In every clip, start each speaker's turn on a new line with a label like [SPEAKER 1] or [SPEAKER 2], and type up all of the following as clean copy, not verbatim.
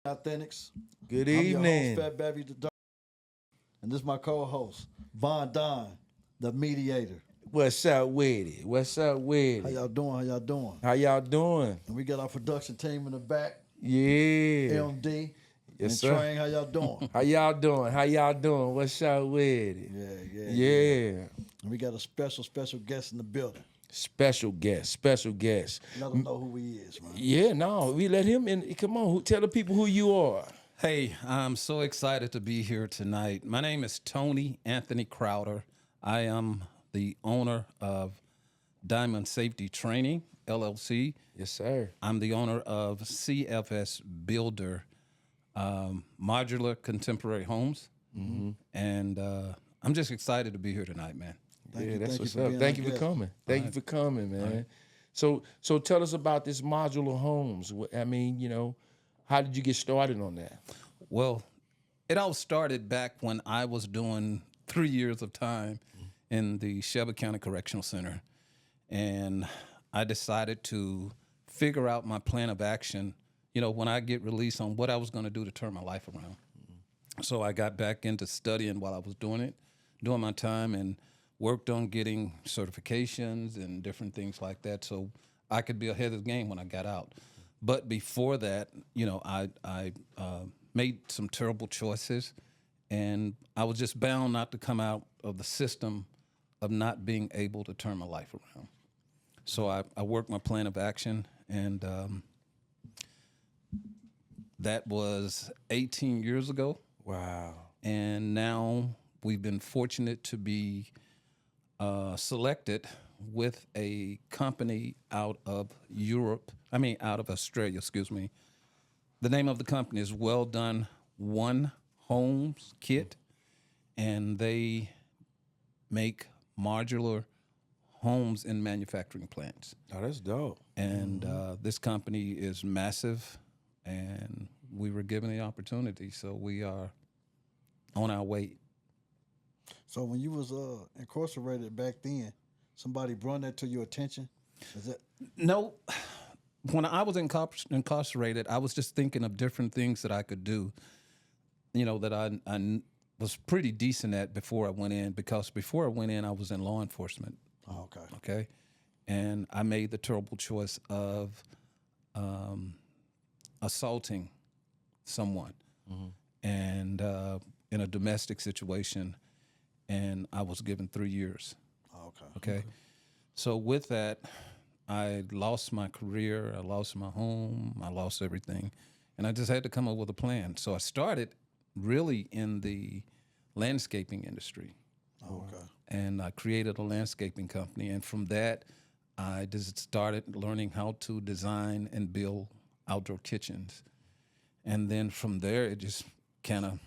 [SPEAKER 1] Authentics.
[SPEAKER 2] Good
[SPEAKER 1] I'm your
[SPEAKER 2] evening.
[SPEAKER 1] host, Fat Babby the Dog. And this is my co-host, Von Don, the mediator.
[SPEAKER 2] What's up with it? What's up with
[SPEAKER 1] How
[SPEAKER 2] it?
[SPEAKER 1] y'all doing? How y'all doing?
[SPEAKER 2] How y'all doing?
[SPEAKER 1] And we got our production team in the back,
[SPEAKER 2] Yeah.
[SPEAKER 1] MD,
[SPEAKER 2] Yes,
[SPEAKER 1] and
[SPEAKER 2] sir.
[SPEAKER 1] Train. How y'all doing?
[SPEAKER 2] How y'all doing? How y'all doing? What's up with it?
[SPEAKER 1] Yeah. And we got a special guest in the building.
[SPEAKER 2] Special guest.
[SPEAKER 1] Let them know who he is, man.
[SPEAKER 2] Yeah, no, we let him in. Come on, tell the people who you are.
[SPEAKER 3] Hey, I'm so excited to be here tonight. My name is Tony Anthony Crowder. I am the owner of Diamond Safety Training, LLC.
[SPEAKER 2] Yes, sir.
[SPEAKER 3] I'm the owner of CFS Builder, Modular Contemporary Homes. And I'm just excited to be here tonight, man.
[SPEAKER 2] That's what's
[SPEAKER 1] for
[SPEAKER 2] up.
[SPEAKER 1] being
[SPEAKER 2] Thank
[SPEAKER 1] our
[SPEAKER 2] you for
[SPEAKER 1] guest.
[SPEAKER 2] coming. Thank you for coming, man. So tell us about this modular homes. I mean, how did you get started on that?
[SPEAKER 3] Well, it all started back when I was doing 3 years of time in the Shelby County Correctional Center. And I decided to figure out my plan of action, when I get released, on what I was going to do to turn my life around. So I got back into studying while I was doing my time, and worked on getting certifications and different things like that so I could be ahead of the game when I got out. But before that, I made some terrible choices, and I was just bound not to come out of the system of not being able to turn my life around. So I worked my plan of action, and that was 18 years ago.
[SPEAKER 2] Wow.
[SPEAKER 3] And now we've been fortunate to be selected with a company out of Australia, excuse me. The name of the company is Well Done One Homes Kit, and they make modular homes in manufacturing plants.
[SPEAKER 2] Oh, that's dope.
[SPEAKER 3] And this company is massive, and we were given the opportunity, so we are on our way.
[SPEAKER 1] So when you was incarcerated back then, somebody brought that to your attention? Is that
[SPEAKER 3] No, when I was incarcerated, I was just thinking of different things that I could do, that I was pretty decent at before I went in, because before I went in, I was in law enforcement.
[SPEAKER 1] Oh, okay.
[SPEAKER 3] Okay. And I made the terrible choice of assaulting someone and in a domestic situation, and I was given 3 years.
[SPEAKER 1] Oh, okay.
[SPEAKER 3] Okay. So with that, I lost my career, I lost my home, I lost everything, and I just had to come up with a plan. So I started really in the landscaping industry.
[SPEAKER 1] Oh, okay.
[SPEAKER 3] And I created a landscaping company, and from that, I just started learning how to design and build outdoor kitchens. And then from there, it just kind of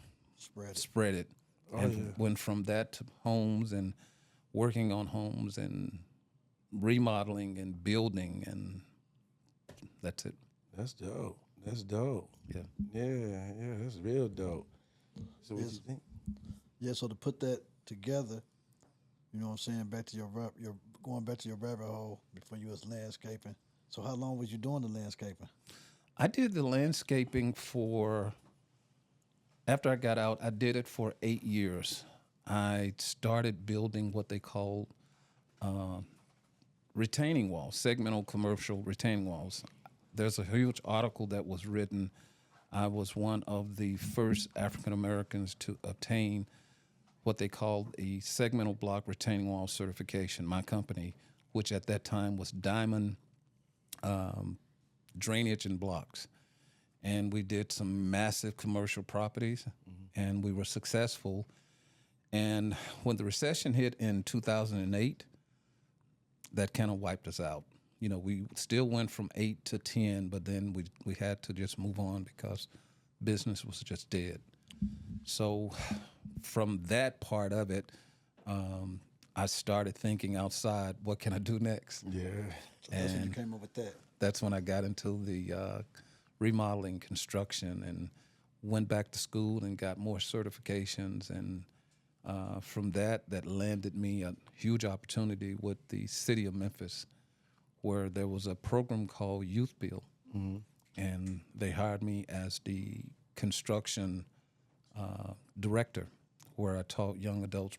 [SPEAKER 3] spread it. And went from that to homes and working on homes and remodeling and building, and that's it.
[SPEAKER 2] That's dope. That's dope.
[SPEAKER 3] Yeah.
[SPEAKER 2] Yeah, that's real dope. So what you think?
[SPEAKER 1] Yeah, so to put that together, you know what I'm saying, back to your going back to your rabbit hole before you was landscaping. So how long was you doing the landscaping?
[SPEAKER 3] I did the landscaping after I got out, I did it for 8 years. I started building what they call retaining walls, segmental commercial retaining walls. There's a huge article that was written. I was one of the first African Americans to obtain what they called a segmental block retaining wall certification. My company, which at that time was Diamond Drainage and Blocks. And we did some massive commercial properties, and we were successful. And when the recession hit in 2008, that kind of wiped us out. You know, we still went from 8 to 10, but then we had to just move on because business was just dead. So from that part of it, I started thinking outside, what can I do next?
[SPEAKER 2] Yeah.
[SPEAKER 1] So that's when you came up with that.
[SPEAKER 3] That's when I got into the remodeling, construction, and went back to school and got more certifications. And from that landed me a huge opportunity with the city of Memphis, where there was a program called Youth Build. And they hired me as the construction director, where I taught young adults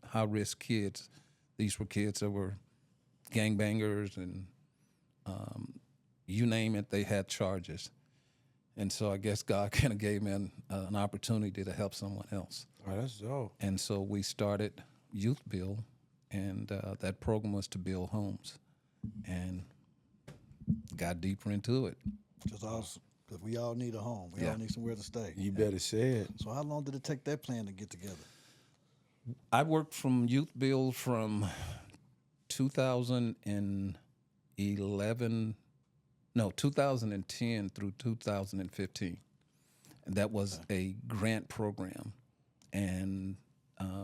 [SPEAKER 3] high-risk kids. These were kids that were gangbangers and you name it, they had charges. And so I guess God kind of gave me an opportunity to help someone else.
[SPEAKER 2] Oh, that's dope.
[SPEAKER 3] And so we started Youth Build, and that program was to build homes, and got deeper into it.
[SPEAKER 1] Just awesome. Because we all need a home. We
[SPEAKER 3] Yeah.
[SPEAKER 1] all need somewhere to stay.
[SPEAKER 2] You better say it.
[SPEAKER 1] So how long did it take that plan to get together?
[SPEAKER 3] I worked from Youth Build from 2010 through 2015. And that was a grant program. And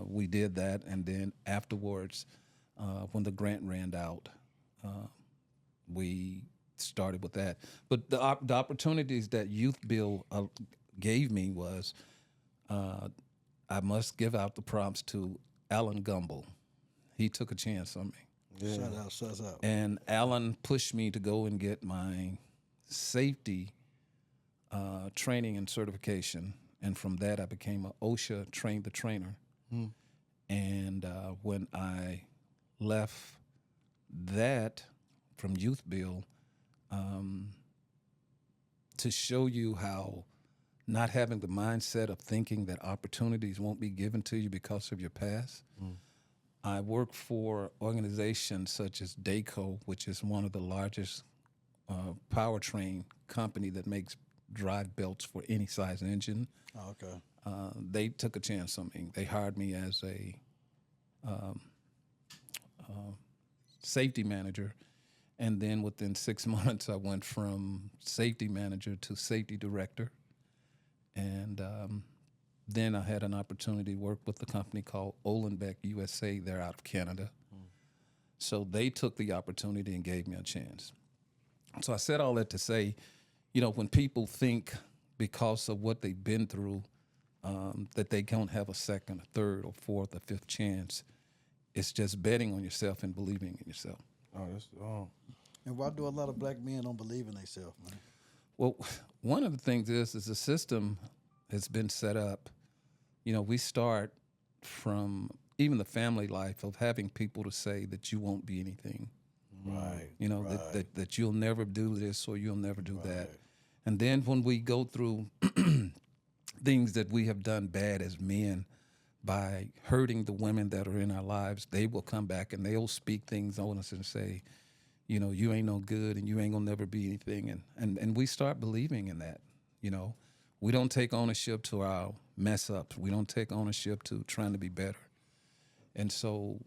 [SPEAKER 3] we did that. And then afterwards, when the grant ran out, we started with that. But the opportunities that Youth Build gave me was I must give out the prompts to Alan Gumbel. He took a chance on me.
[SPEAKER 2] Yeah.
[SPEAKER 1] Shout out.
[SPEAKER 3] And Alan pushed me to go and get my safety training and certification. And from that, I became an OSHA trained the trainer. And when I left that from Youth Build, to show you how not having the mindset of thinking that opportunities won't be given to you because of your past. I work for organizations such as DACO, which is one of the largest powertrain company that makes drive belts for any size engine.
[SPEAKER 1] Oh, okay.
[SPEAKER 3] They took a chance on me. They hired me as a safety manager. And then within 6 months, I went from safety manager to safety director. And then I had an opportunity to work with a company called Olenbeck USA. They're out of Canada. So they took the opportunity and gave me a chance. So I said all that to say, you know, when people think because of what they've been through, that they don't have a second, a third, or fourth, or fifth chance, it's just betting on yourself and believing in yourself.
[SPEAKER 2] Oh, that's
[SPEAKER 1] And why do a lot of black men don't believe in themselves, man?
[SPEAKER 3] Well, one of the things is the system has been set up. You know, we start from even the family life of having people to say that you won't be anything.
[SPEAKER 1] Right.
[SPEAKER 3] You know, that you'll never do this or you'll never do that. And then when we go through things that we have done bad as men by hurting the women that are in our lives, they will come back and they'll speak things on us and say, you know, you ain't no good and you ain't gonna never be anything. And we start believing in that, you know. We don't take ownership to our mess ups. We don't take ownership to trying to be better. And so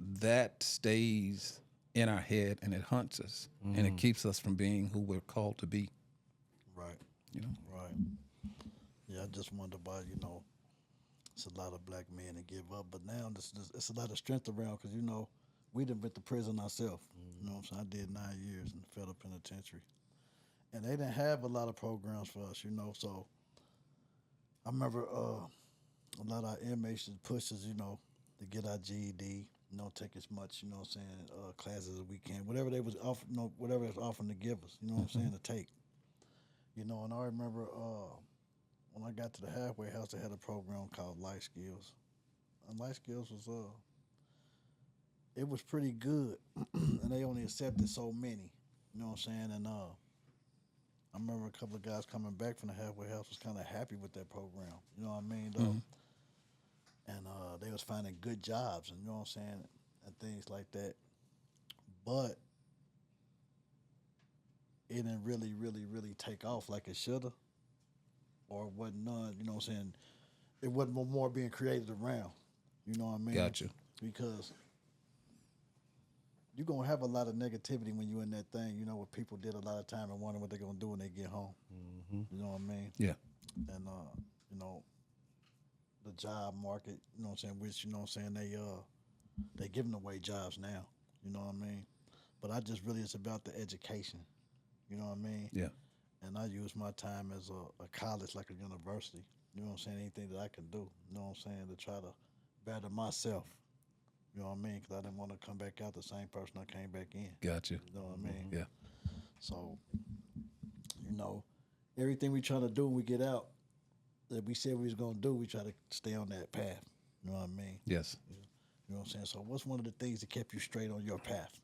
[SPEAKER 3] that stays in our head and it haunts us and it keeps us from being who we're called to be.
[SPEAKER 1] Right.
[SPEAKER 3] You know?
[SPEAKER 1] Right. Yeah, I just wonder why, you know, it's a lot of black men that give up, but now it's a lot of strength around because, you know, we done been to prison ourselves. You know what I'm saying? I did 9 years in the federal penitentiary. And they didn't have a lot of programs for us, you know, so I remember a lot of our inmates just pushed us, you know, to get our GED, you know, take as much, you know what I'm saying, classes as we can, whatever they was offering, you know, whatever they was offering to give us, you know what I'm saying, to take. You know, and I remember when I got to the halfway house, they had a program called Life Skills. And Life Skills was, it was pretty good, and they only accepted so many, you know what I'm saying, and I remember a couple of guys coming back from the halfway house was kind of happy with that program, you know what I mean, though? And they was finding good jobs, and you know what I'm saying, and things like that. But it didn't really, really, really take off like it should have, or it wasn't none, you know what I'm saying? It wasn't more being created around, you know what I mean?
[SPEAKER 3] Gotcha.
[SPEAKER 1] Because you're gonna have a lot of negativity when you're in that thing. You know, where people did a lot of time and wondering what they're gonna do when they get home. You know what I mean?
[SPEAKER 3] Yeah.
[SPEAKER 1] And you know, the job market. You know what I'm saying? Which you know what I'm saying they giving away jobs now. You know what I mean? But I just really it's about the education. You know what I mean?
[SPEAKER 3] Yeah.
[SPEAKER 1] And I use my time as a college, like a university. You know what I'm saying? Anything that I can do. You know what I'm saying? To try to better myself. You know what I mean? Because I didn't want to come back out the same person I came back in.
[SPEAKER 3] Gotcha.
[SPEAKER 1] You know what I mean?
[SPEAKER 3] Yeah.
[SPEAKER 1] So, you know, everything we try to do when we get out that we said we was gonna do, we try to stay on that path. You know what I mean?
[SPEAKER 3] Yes.
[SPEAKER 1] You know what I'm saying? So, what's one of the things that kept you straight on your path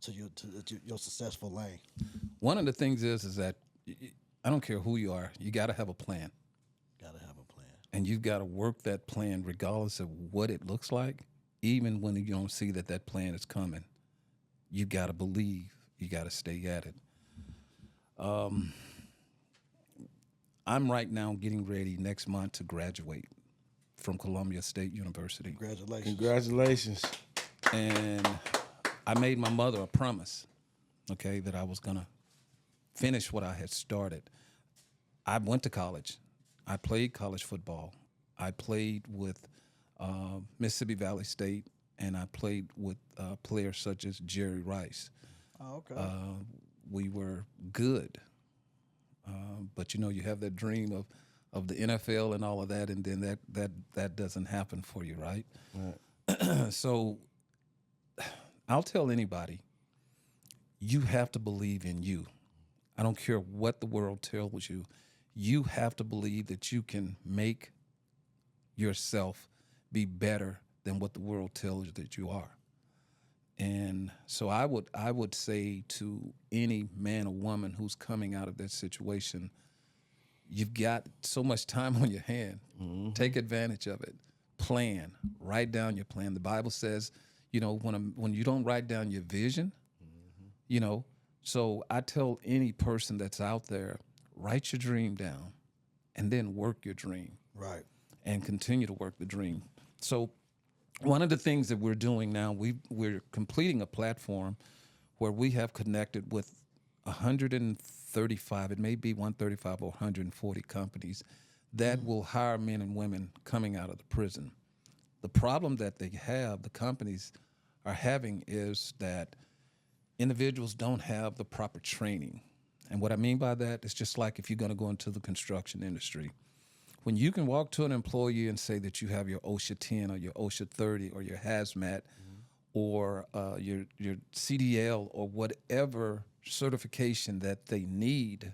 [SPEAKER 1] to your successful lane?
[SPEAKER 3] One of the things is that I don't care who you are, you got to have a plan,
[SPEAKER 1] Gotta have a plan.
[SPEAKER 3] and you've got to work that plan regardless of what it looks like. Even when you don't see that plan is coming, you got to believe. You got to stay at it. I'm right now getting ready next month to graduate from Columbia State University.
[SPEAKER 1] Congratulations.
[SPEAKER 2] Congratulations.
[SPEAKER 3] And I made my mother a promise, okay, that I was going to finish what I had started. I went to college. I played college football. I played with Mississippi Valley State, and I played with players such as Jerry Rice.
[SPEAKER 1] Oh, okay.
[SPEAKER 3] We were good. But, you know, you have that dream of the NFL and all of that, and then that doesn't happen for you, right? So I'll tell anybody, you have to believe in you. I don't care what the world tells you. You have to believe that you can make yourself be better than what the world tells you that you are. And so I would say to any man or woman who's coming out of that situation, you've got so much time on your hand. Take advantage of it. Plan. Write down your plan. The Bible says, you know, when you don't write down your vision, you know, so I tell any person that's out there, write your dream down and then work your dream.
[SPEAKER 1] Right.
[SPEAKER 3] And continue to work the dream. So one of the things that we're doing now, we're completing a platform where we have connected with 135, it may be 135 or 140 companies that will hire men and women coming out of the prison. The problem that they have, the companies are having, is that individuals don't have the proper training. And what I mean by that is just like if you're going to go into the construction industry. When you can walk to an employee and say that you have your OSHA 10 or your OSHA 30 or your hazmat or your CDL or whatever certification that they need,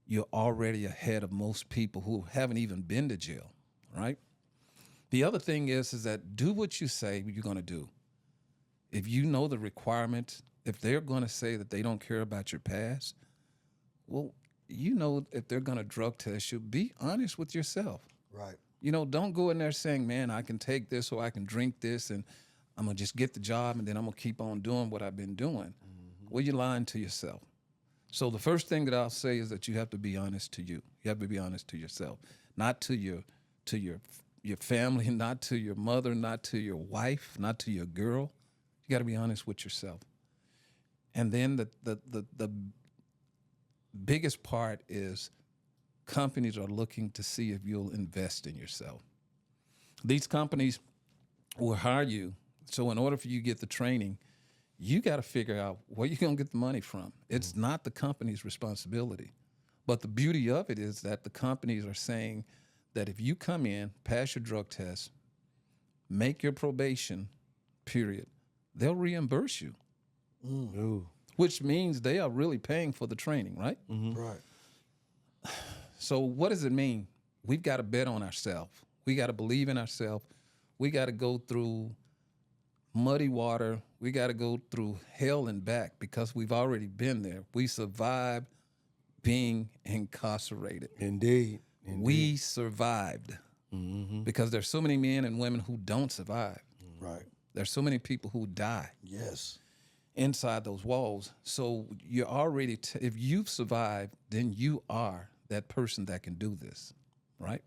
[SPEAKER 3] you're already ahead of most people who haven't even been to jail, right? The other thing is that do what you say you're going to do. If you know the requirements, if they're going to say that they don't care about your past, well, you know, if they're going to drug test you, be honest with yourself.
[SPEAKER 1] Right.
[SPEAKER 3] You know, don't go in there saying, man, I can take this or I can drink this and I'm going to just get the job and then I'm going to keep on doing what I've been doing. Well, you're lying to yourself. So the first thing that I'll say is that you have to be honest to you. You have to be honest to yourself, not to your family, not to your mother, not to your wife, not to your girl. You got to be honest with yourself. And then the biggest part is companies are looking to see if you'll invest in yourself. These companies will hire you. So in order for you to get the training, you got to figure out where you're going to get the money from. It's not the company's responsibility. But the beauty of it is that the companies are saying that if you come in, pass your drug test, make your probation period, they'll reimburse you.
[SPEAKER 2] Ooh.
[SPEAKER 3] Which means they are really paying for the training, right?
[SPEAKER 1] Right.
[SPEAKER 3] So what does it mean? We've got to bet on ourselves. We got to believe in ourselves. We got to go through muddy water. We got to go through hell and back because we've already been there. We survived being incarcerated.
[SPEAKER 2] Indeed.
[SPEAKER 3] We survived because there's so many men and women who don't survive.
[SPEAKER 1] Right.
[SPEAKER 3] There's so many people who die
[SPEAKER 1] Yes.
[SPEAKER 3] inside those walls. So you're already, if you've survived, then you are that person that can do this, right?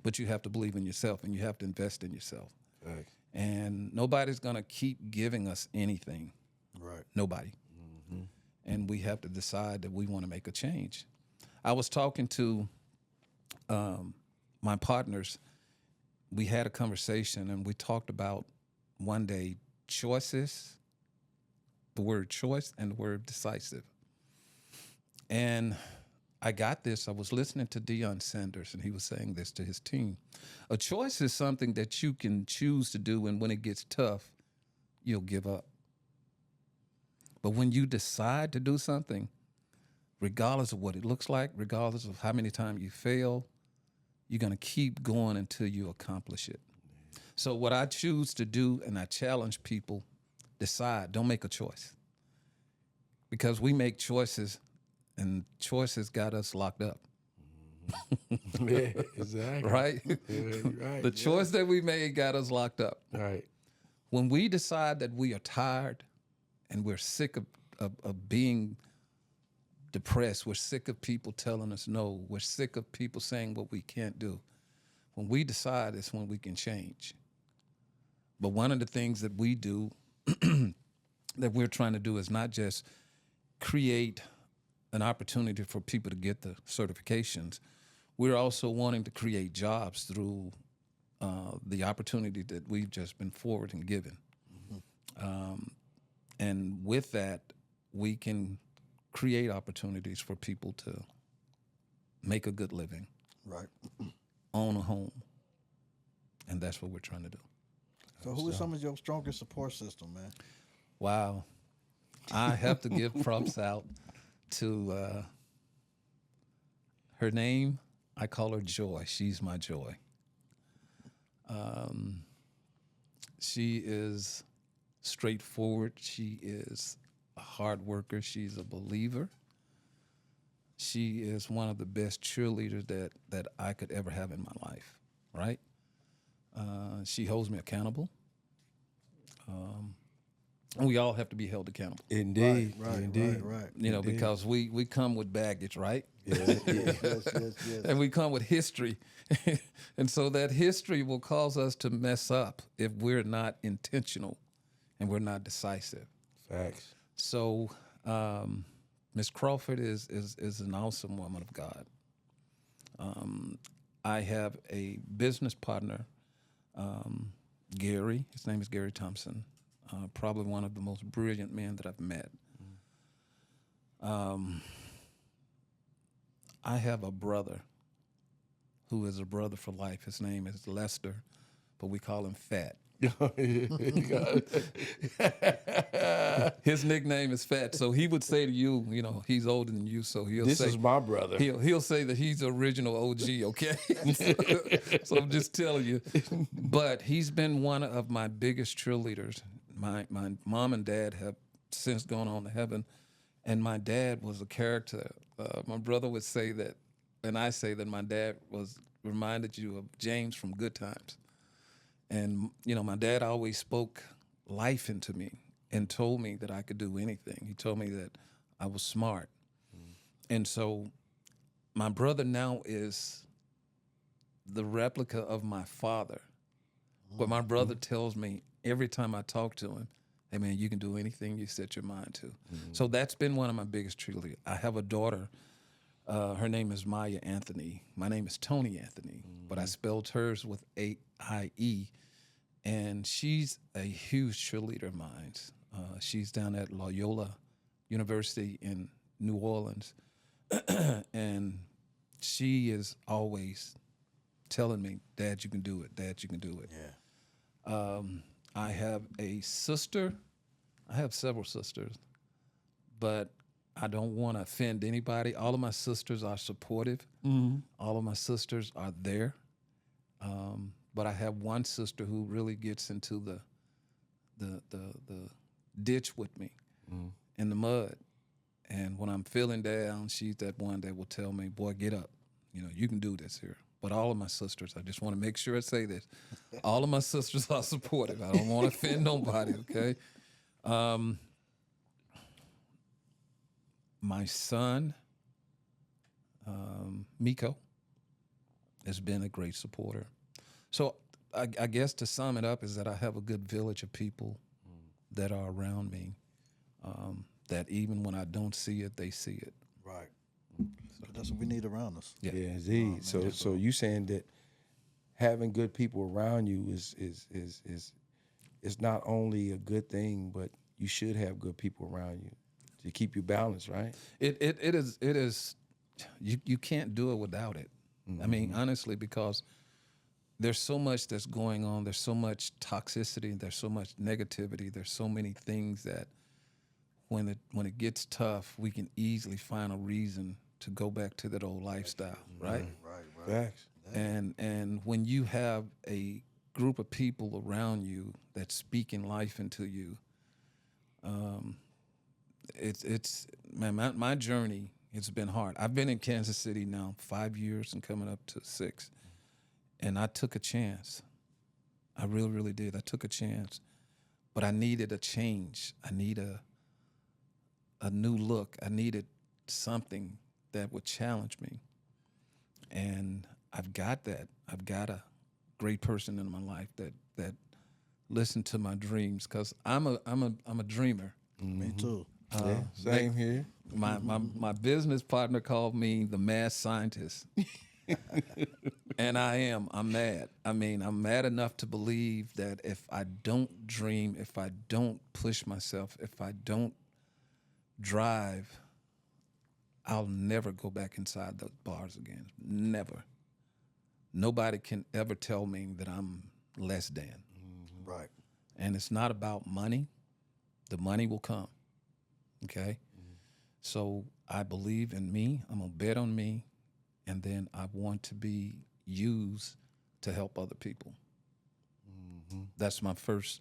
[SPEAKER 3] But you have to believe in yourself and you have to invest in yourself.
[SPEAKER 2] Right.
[SPEAKER 3] And nobody's going to keep giving us anything.
[SPEAKER 1] Right.
[SPEAKER 3] Nobody. And we have to decide that we want to make a change. I was talking to my partners. We had a conversation and we talked about one day choices, the word choice and the word decisive. And I got this. I was listening to Deion Sanders, and he was saying this to his team. A choice is something that you can choose to do, and when it gets tough, you'll give up. But when you decide to do something, regardless of what it looks like, regardless of how many times you fail, you're going to keep going until you accomplish it. So what I choose to do, and I challenge people, decide, don't make a choice. Because we make choices, and choices got us locked up.
[SPEAKER 2] Yeah, exactly.
[SPEAKER 3] Right?
[SPEAKER 2] Yeah, right.
[SPEAKER 3] The choice that we made got us locked up.
[SPEAKER 2] Right.
[SPEAKER 3] When we decide that we are tired and we're sick of being depressed, we're sick of people telling us no, we're sick of people saying what we can't do. When we decide, it's when we can change. But one of the things that we do, that we're trying to do, is not just create an opportunity for people to get the certifications. We're also wanting to create jobs through the opportunity that we've just been forward and given. And with that, we can create opportunities for people to make a good living,
[SPEAKER 1] Right.
[SPEAKER 3] own a home. And that's what we're trying to do.
[SPEAKER 1] So who is some of your strongest support system, man?
[SPEAKER 3] Wow. I have to give props out to her name. I call her Joy. She's my joy. She is straightforward. She is a hard worker. She's a believer. She is one of the best cheerleaders that I could ever have in my life, right? She holds me accountable. And we all have to be held accountable.
[SPEAKER 2] Indeed.
[SPEAKER 1] Right.
[SPEAKER 2] Indeed.
[SPEAKER 1] Right.
[SPEAKER 3] You know, because we come with baggage, right?
[SPEAKER 1] Yes.
[SPEAKER 3] And we come with history. And so that history will cause us to mess up if we're not intentional and we're not decisive.
[SPEAKER 2] Facts.
[SPEAKER 3] So Miss Crawford is an awesome woman of God. I have a business partner, Gary. His name is Gary Thompson. Probably one of the most brilliant men that I've met. I have a brother who is a brother for life. His name is Lester, but we call him Fat. His nickname is Fat. So he would say to you, you know, he's older than you, so he'll
[SPEAKER 2] This
[SPEAKER 3] say,
[SPEAKER 2] is my brother.
[SPEAKER 3] He'll say that he's the original OG, okay? So I'm just telling you. But he's been one of my biggest cheerleaders. My mom and dad have since gone on to heaven, and my dad was a character. My brother would say that, and I say that my dad reminded you of James from Good Times. And, you know, my dad always spoke life into me and told me that I could do anything. He told me that I was smart. And so my brother now is the replica of my father. But my brother tells me every time I talk to him, hey, man, you can do anything you set your mind to. So that's been one of my biggest cheerleaders. I have a daughter. Her name is Maya Anthony. My name is Tony Anthony, but I spelled hers with A-I-E. And she's a huge cheerleader of mine. She's down at Loyola University in New Orleans. And she is always telling me, Dad, you can do it. Dad, you can do it.
[SPEAKER 1] Yeah.
[SPEAKER 3] I have a sister. I have several sisters, but I don't want to offend anybody. All of my sisters are supportive. All of my sisters are there. But I have one sister who really gets into the ditch with me in the mud. And when I'm feeling down, she's that one that will tell me, boy, get up. You know, you can do this here. But all of my sisters, I just want to make sure I say this. All of my sisters are supportive. I don't want to offend nobody, okay? My son, Miko, has been a great supporter. So I guess to sum it up is that I have a good village of people that are around me. that even when I don't see it, they see it.
[SPEAKER 1] Right. 'Cause that's what we need around us.
[SPEAKER 3] Yeah.
[SPEAKER 2] Yeah, indeed. So you saying that having good people around you is not only a good thing, but you should have good people around you to keep you balanced, right?
[SPEAKER 3] It is. You can't do it without it. I mean, honestly, because there's so much that's going on. There's so much toxicity. There's so much negativity. There's so many things that when it gets tough, we can easily find a reason to go back to that old lifestyle, right?
[SPEAKER 1] Right.
[SPEAKER 2] Facts.
[SPEAKER 3] And when you have a group of people around you that's speaking life into you, it's man, my journey, it's been hard. I've been in Kansas City now 5 years and coming up to 6, and I took a chance. I really, really did. I took a chance, but I needed a change. I need a new look. I needed something that would challenge me, and I've got that. I've got a great person in my life that listened to my dreams, because I'm a dreamer.
[SPEAKER 1] Me too.
[SPEAKER 2] Yeah, same here.
[SPEAKER 3] My business partner called me the mad scientist. And I am. I'm mad. I mean, I'm mad enough to believe that if I don't dream, if I don't push myself, if I don't drive, I'll never go back inside those bars again. Never. Nobody can ever tell me that I'm less than.
[SPEAKER 1] Right.
[SPEAKER 3] And it's not about money. The money will come. Okay? So I believe in me. I'm going to bet on me. And then I want to be used to help other people. That's my first,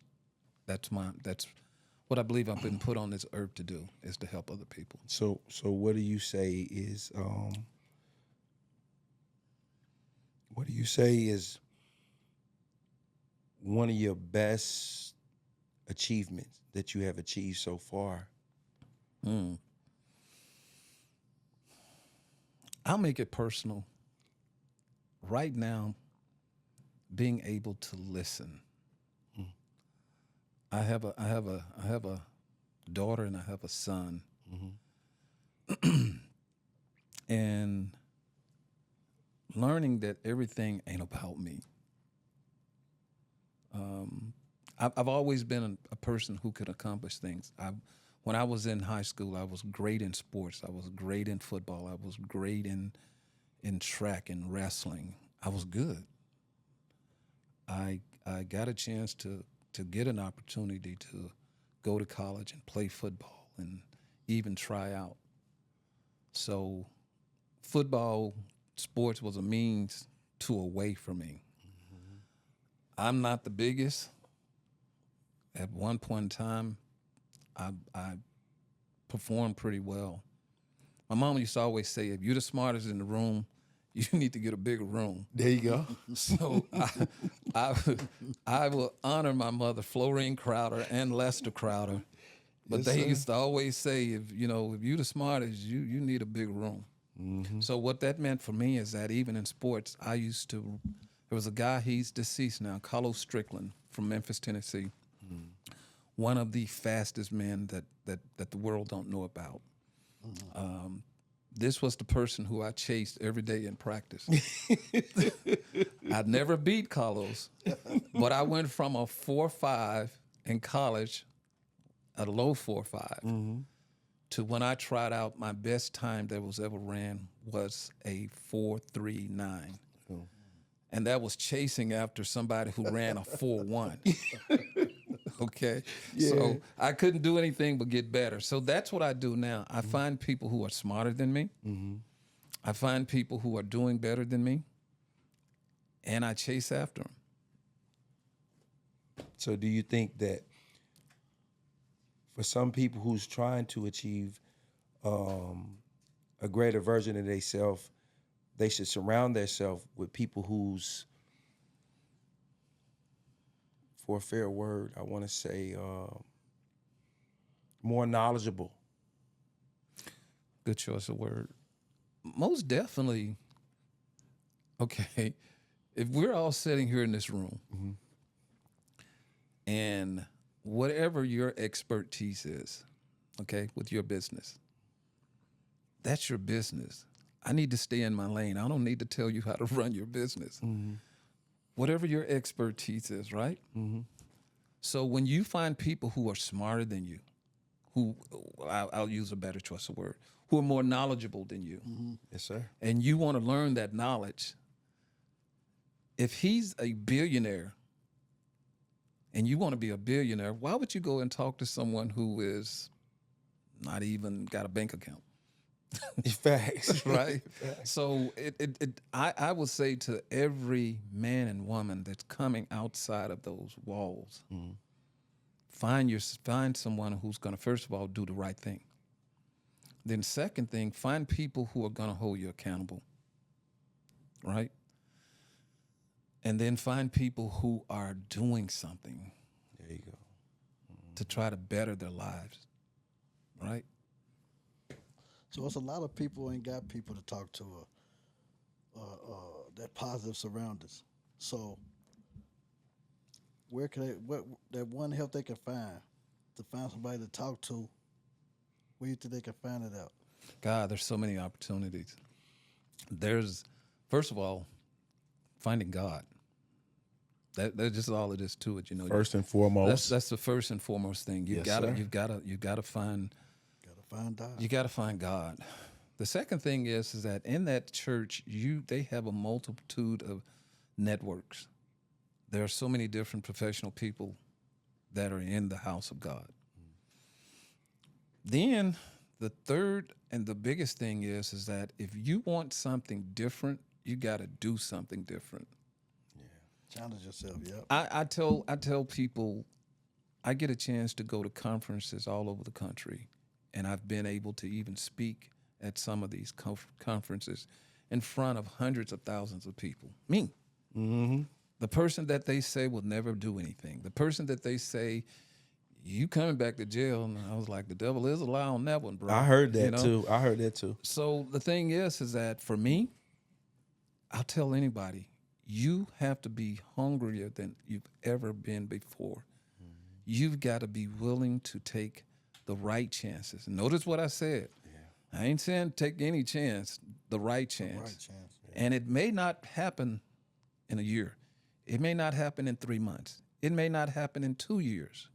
[SPEAKER 3] that's what I believe I've been put on this earth to do, is to help other people.
[SPEAKER 2] So what do you say is one of your best achievements that you have achieved so far?
[SPEAKER 3] I'll make it personal. Right now, being able to listen. I have a daughter and I have a son. And learning that everything ain't about me. I've always been a person who could accomplish things. When I was in high school, I was great in sports. I was great in football. I was great in track and wrestling. I was good. I got a chance to get an opportunity to go to college and play football and even try out. So football, sports was a means to a way for me. I'm not the biggest. At one point in time, I performed pretty well. My mom used to always say, if you're the smartest in the room, you need to get a bigger room.
[SPEAKER 2] There you go.
[SPEAKER 3] So I will honor my mother, Florine Crowder and Lester Crowder. But
[SPEAKER 2] Yes,
[SPEAKER 3] they
[SPEAKER 2] sir.
[SPEAKER 3] used to always say, if you're the smartest, you need a big room. So what that meant for me is that even in sports, there was a guy, he's deceased now, Carlos Strickland from Memphis, Tennessee. One of the fastest men that the world don't know about. This was the person who I chased every day in practice. I'd never beat Carlos, but I went from a 4.5 in college, a low 4.5, to when I tried out, my best time that was ever ran was a 4.39. And that was chasing after somebody who ran a 4.1. Okay?
[SPEAKER 2] Yeah.
[SPEAKER 3] So I couldn't do anything but get better. So that's what I do now. I find people who are smarter than me. I find people who are doing better than me, and I chase after them.
[SPEAKER 2] So do you think that for some people who's trying to achieve a greater version of themselves, they should surround themselves with people who's, for a fair word, I want to say, more knowledgeable?
[SPEAKER 3] Good choice of word. Most definitely. Okay, if we're all sitting here in this room, and whatever your expertise is, okay, with your business. That's your business. I need to stay in my lane. I don't need to tell you how to run your business. Whatever your expertise is, right? So when you find people who are smarter than you, who, I'll use a better choice of word, who are more knowledgeable than you,
[SPEAKER 2] Yes, sir.
[SPEAKER 3] and you want to learn that knowledge, if he's a billionaire and you want to be a billionaire, why would you go and talk to someone who is not even got a bank account?
[SPEAKER 2] Facts.
[SPEAKER 3] Right? So I would say to every man and woman that's coming outside of those walls, find someone who's going to, first of all, do the right thing. Then second thing, find people who are going to hold you accountable, right? And then find people who are doing something
[SPEAKER 2] There you go.
[SPEAKER 3] to try to better their lives, right?
[SPEAKER 1] So it's a lot of people ain't got people to talk to that positive surroundings. So where can they, what that one help they can find to find somebody to talk to? Where you think they can find it out?
[SPEAKER 3] God, there's so many opportunities. There's, first of all, finding God. That's just all it is to it, you know.
[SPEAKER 2] First and foremost.
[SPEAKER 3] That's the first and foremost thing.
[SPEAKER 2] Yes, sir.
[SPEAKER 3] You've gotta find
[SPEAKER 1] God.
[SPEAKER 3] You got to find God. The second thing is that in that church, they have a multitude of networks. There are so many different professional people that are in the house of God. Then the third and the biggest thing is that if you want something different, you got to do something different.
[SPEAKER 1] Challenge yourself. Yep.
[SPEAKER 3] I tell people, I get a chance to go to conferences all over the country. And I've been able to even speak at some of these conferences in front of hundreds of thousands of people. Me. The person that they say will never do anything. The person that they say, you coming back to jail. And I was like, the devil is a lie on that one, bro.
[SPEAKER 2] I heard that
[SPEAKER 3] You know?
[SPEAKER 2] too. I heard that too.
[SPEAKER 3] So the thing is that for me, I'll tell anybody, you have to be hungrier than you've ever been before. You've got to be willing to take the right chances. Notice what I said. Yeah. I ain't saying take any chance, the right chance.
[SPEAKER 1] Right chance. Yeah.
[SPEAKER 3] And it may not happen in a year. It may not happen in 3 months. It may not happen in 2 years.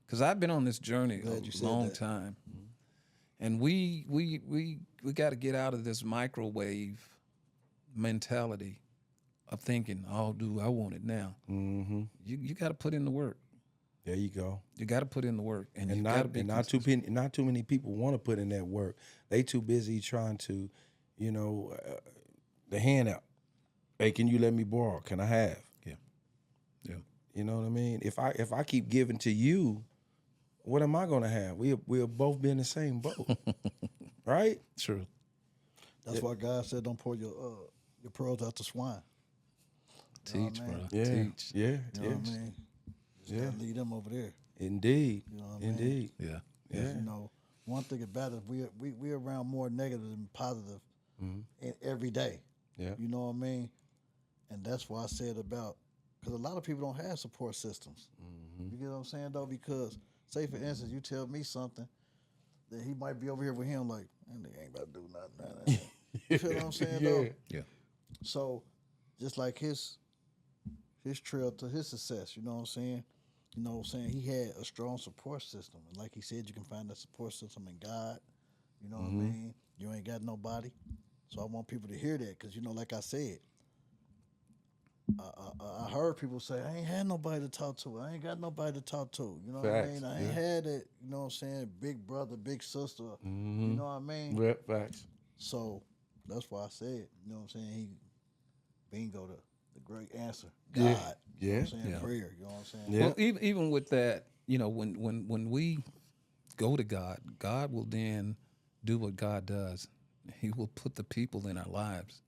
[SPEAKER 3] Because I've been on this journey a long time. And we got to get out of this microwave mentality of thinking, oh, dude, I want it now. You got to put in the work.
[SPEAKER 2] There you go.
[SPEAKER 3] You got to put in the work, and you got to be
[SPEAKER 2] not too many people want to put in that work. They too busy trying to, the handout. Hey, can you let me borrow? Can I have?
[SPEAKER 3] Yeah.
[SPEAKER 2] You know what I mean? If I keep giving to you, what am I gonna have? We'll both be in the same boat, right?
[SPEAKER 3] True.
[SPEAKER 1] That's why God said, "Don't pour your pearls out to swine."
[SPEAKER 3] Teach,
[SPEAKER 1] what I mean?
[SPEAKER 3] bro.
[SPEAKER 2] Yeah,
[SPEAKER 3] Teach.
[SPEAKER 2] yeah,
[SPEAKER 1] You know
[SPEAKER 2] yes.
[SPEAKER 1] what I mean? Just gotta leave them over there.
[SPEAKER 2] Indeed,
[SPEAKER 1] You know what I mean?
[SPEAKER 2] indeed.
[SPEAKER 3] Yeah.
[SPEAKER 2] Yeah.
[SPEAKER 1] You know, one thing about it, we around more negative than positive every day.
[SPEAKER 2] Yeah.
[SPEAKER 1] You know what I mean? And that's why I said about, because a lot of people don't have support systems. You get what I'm saying, though? Because, say, for instance, you tell me something that he might be over here with him like, that nigga ain't about to do nothing. You feel what I'm saying, though?
[SPEAKER 3] Yeah.
[SPEAKER 1] So, just like his trail to his success, you know what I'm saying? You know what I'm saying? He had a strong support system. And like he said, you can find that support system in God. You know what I mean? You ain't got nobody. So I want people to hear that because, like I said, I heard people say, I ain't had nobody to talk to. I ain't got nobody to talk to. You know what I mean? I ain't had it, you know what I'm saying? Big brother, big sister. You know what I mean?
[SPEAKER 2] Yeah, facts.
[SPEAKER 1] So that's why I said, you know what I'm saying? He bingo the great answer. God.
[SPEAKER 2] Yeah.
[SPEAKER 1] You know what I'm saying?
[SPEAKER 3] Yeah.
[SPEAKER 1] Prayer. You know what I'm saying?
[SPEAKER 2] Yeah.
[SPEAKER 3] Well, even with that, when we go to God, God will then do what God does. He will put the people in our lives,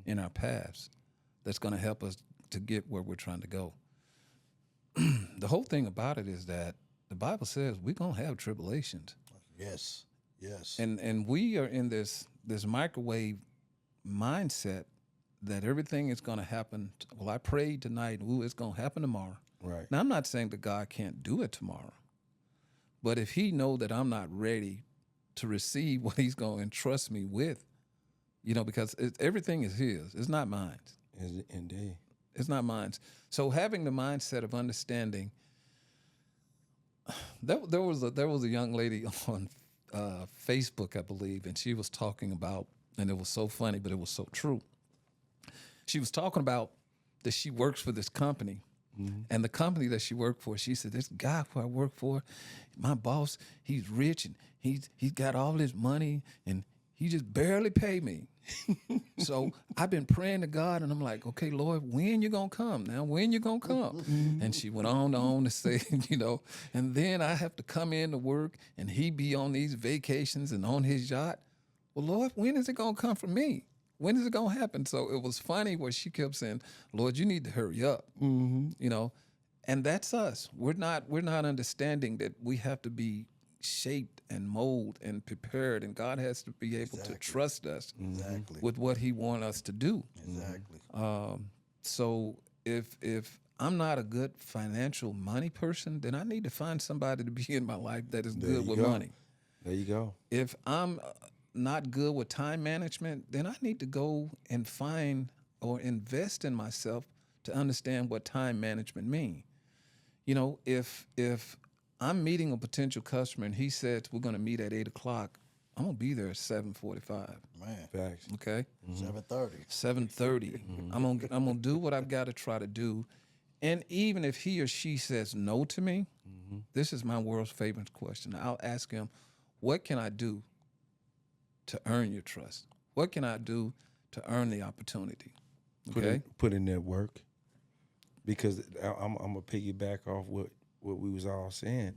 [SPEAKER 3] in our paths, that's going to help us to get where we're trying to go. The whole thing about it is that the Bible says we're going to have tribulations.
[SPEAKER 1] Yes. Yes.
[SPEAKER 3] And we are in this microwave mindset that everything is going to happen. Well, I prayed tonight. Ooh, it's going to happen tomorrow.
[SPEAKER 2] Right.
[SPEAKER 3] Now, I'm not saying that God can't do it tomorrow, But if he know that I'm not ready to receive what he's going to entrust me with, because everything is his. It's not mine.
[SPEAKER 2] Indeed.
[SPEAKER 3] It's not mine. So having the mindset of understanding, there was a young lady on Facebook, I believe, and she was talking about, and it was so funny, but it was so true. She was talking about that she works for this company, and the company that she worked for, she said, this guy who I work for, my boss, he's rich and he's got all this money and he just barely pay me. So I've been praying to God, and I'm like, okay, Lord, when you gonna come now? When you gonna come? And she went on to say, and then I have to come in to work, and he be on these vacations and on his yacht. Well, Lord, when is it gonna come for me? When is it gonna happen? So it was funny where she kept saying, Lord, you need to hurry up. And that's us. We're not understanding that we have to be shaped and molded and prepared, and God has to be able to trust us with what he wants us to do.
[SPEAKER 1] Exactly.
[SPEAKER 3] So if I'm not a good financial money person, then I need to find somebody to be in my life that is good with money.
[SPEAKER 2] There you go.
[SPEAKER 3] If I'm not good with time management, then I need to go and find or invest in myself to understand what time management means. If I'm meeting a potential customer and he said we're going to meet at 8:00, I'm gonna be there at 7:45.
[SPEAKER 1] Man.
[SPEAKER 2] Facts.
[SPEAKER 3] Okay.
[SPEAKER 1] 7:30.
[SPEAKER 3] 7:30. I'm gonna do what I've got to try to do, and even if he or she says no to me, this is my world's favorite question. I'll ask him, "What can I do to earn your trust? What can I do to earn the opportunity?" Okay.
[SPEAKER 2] Put in that work, because I'm gonna piggyback off what we was all saying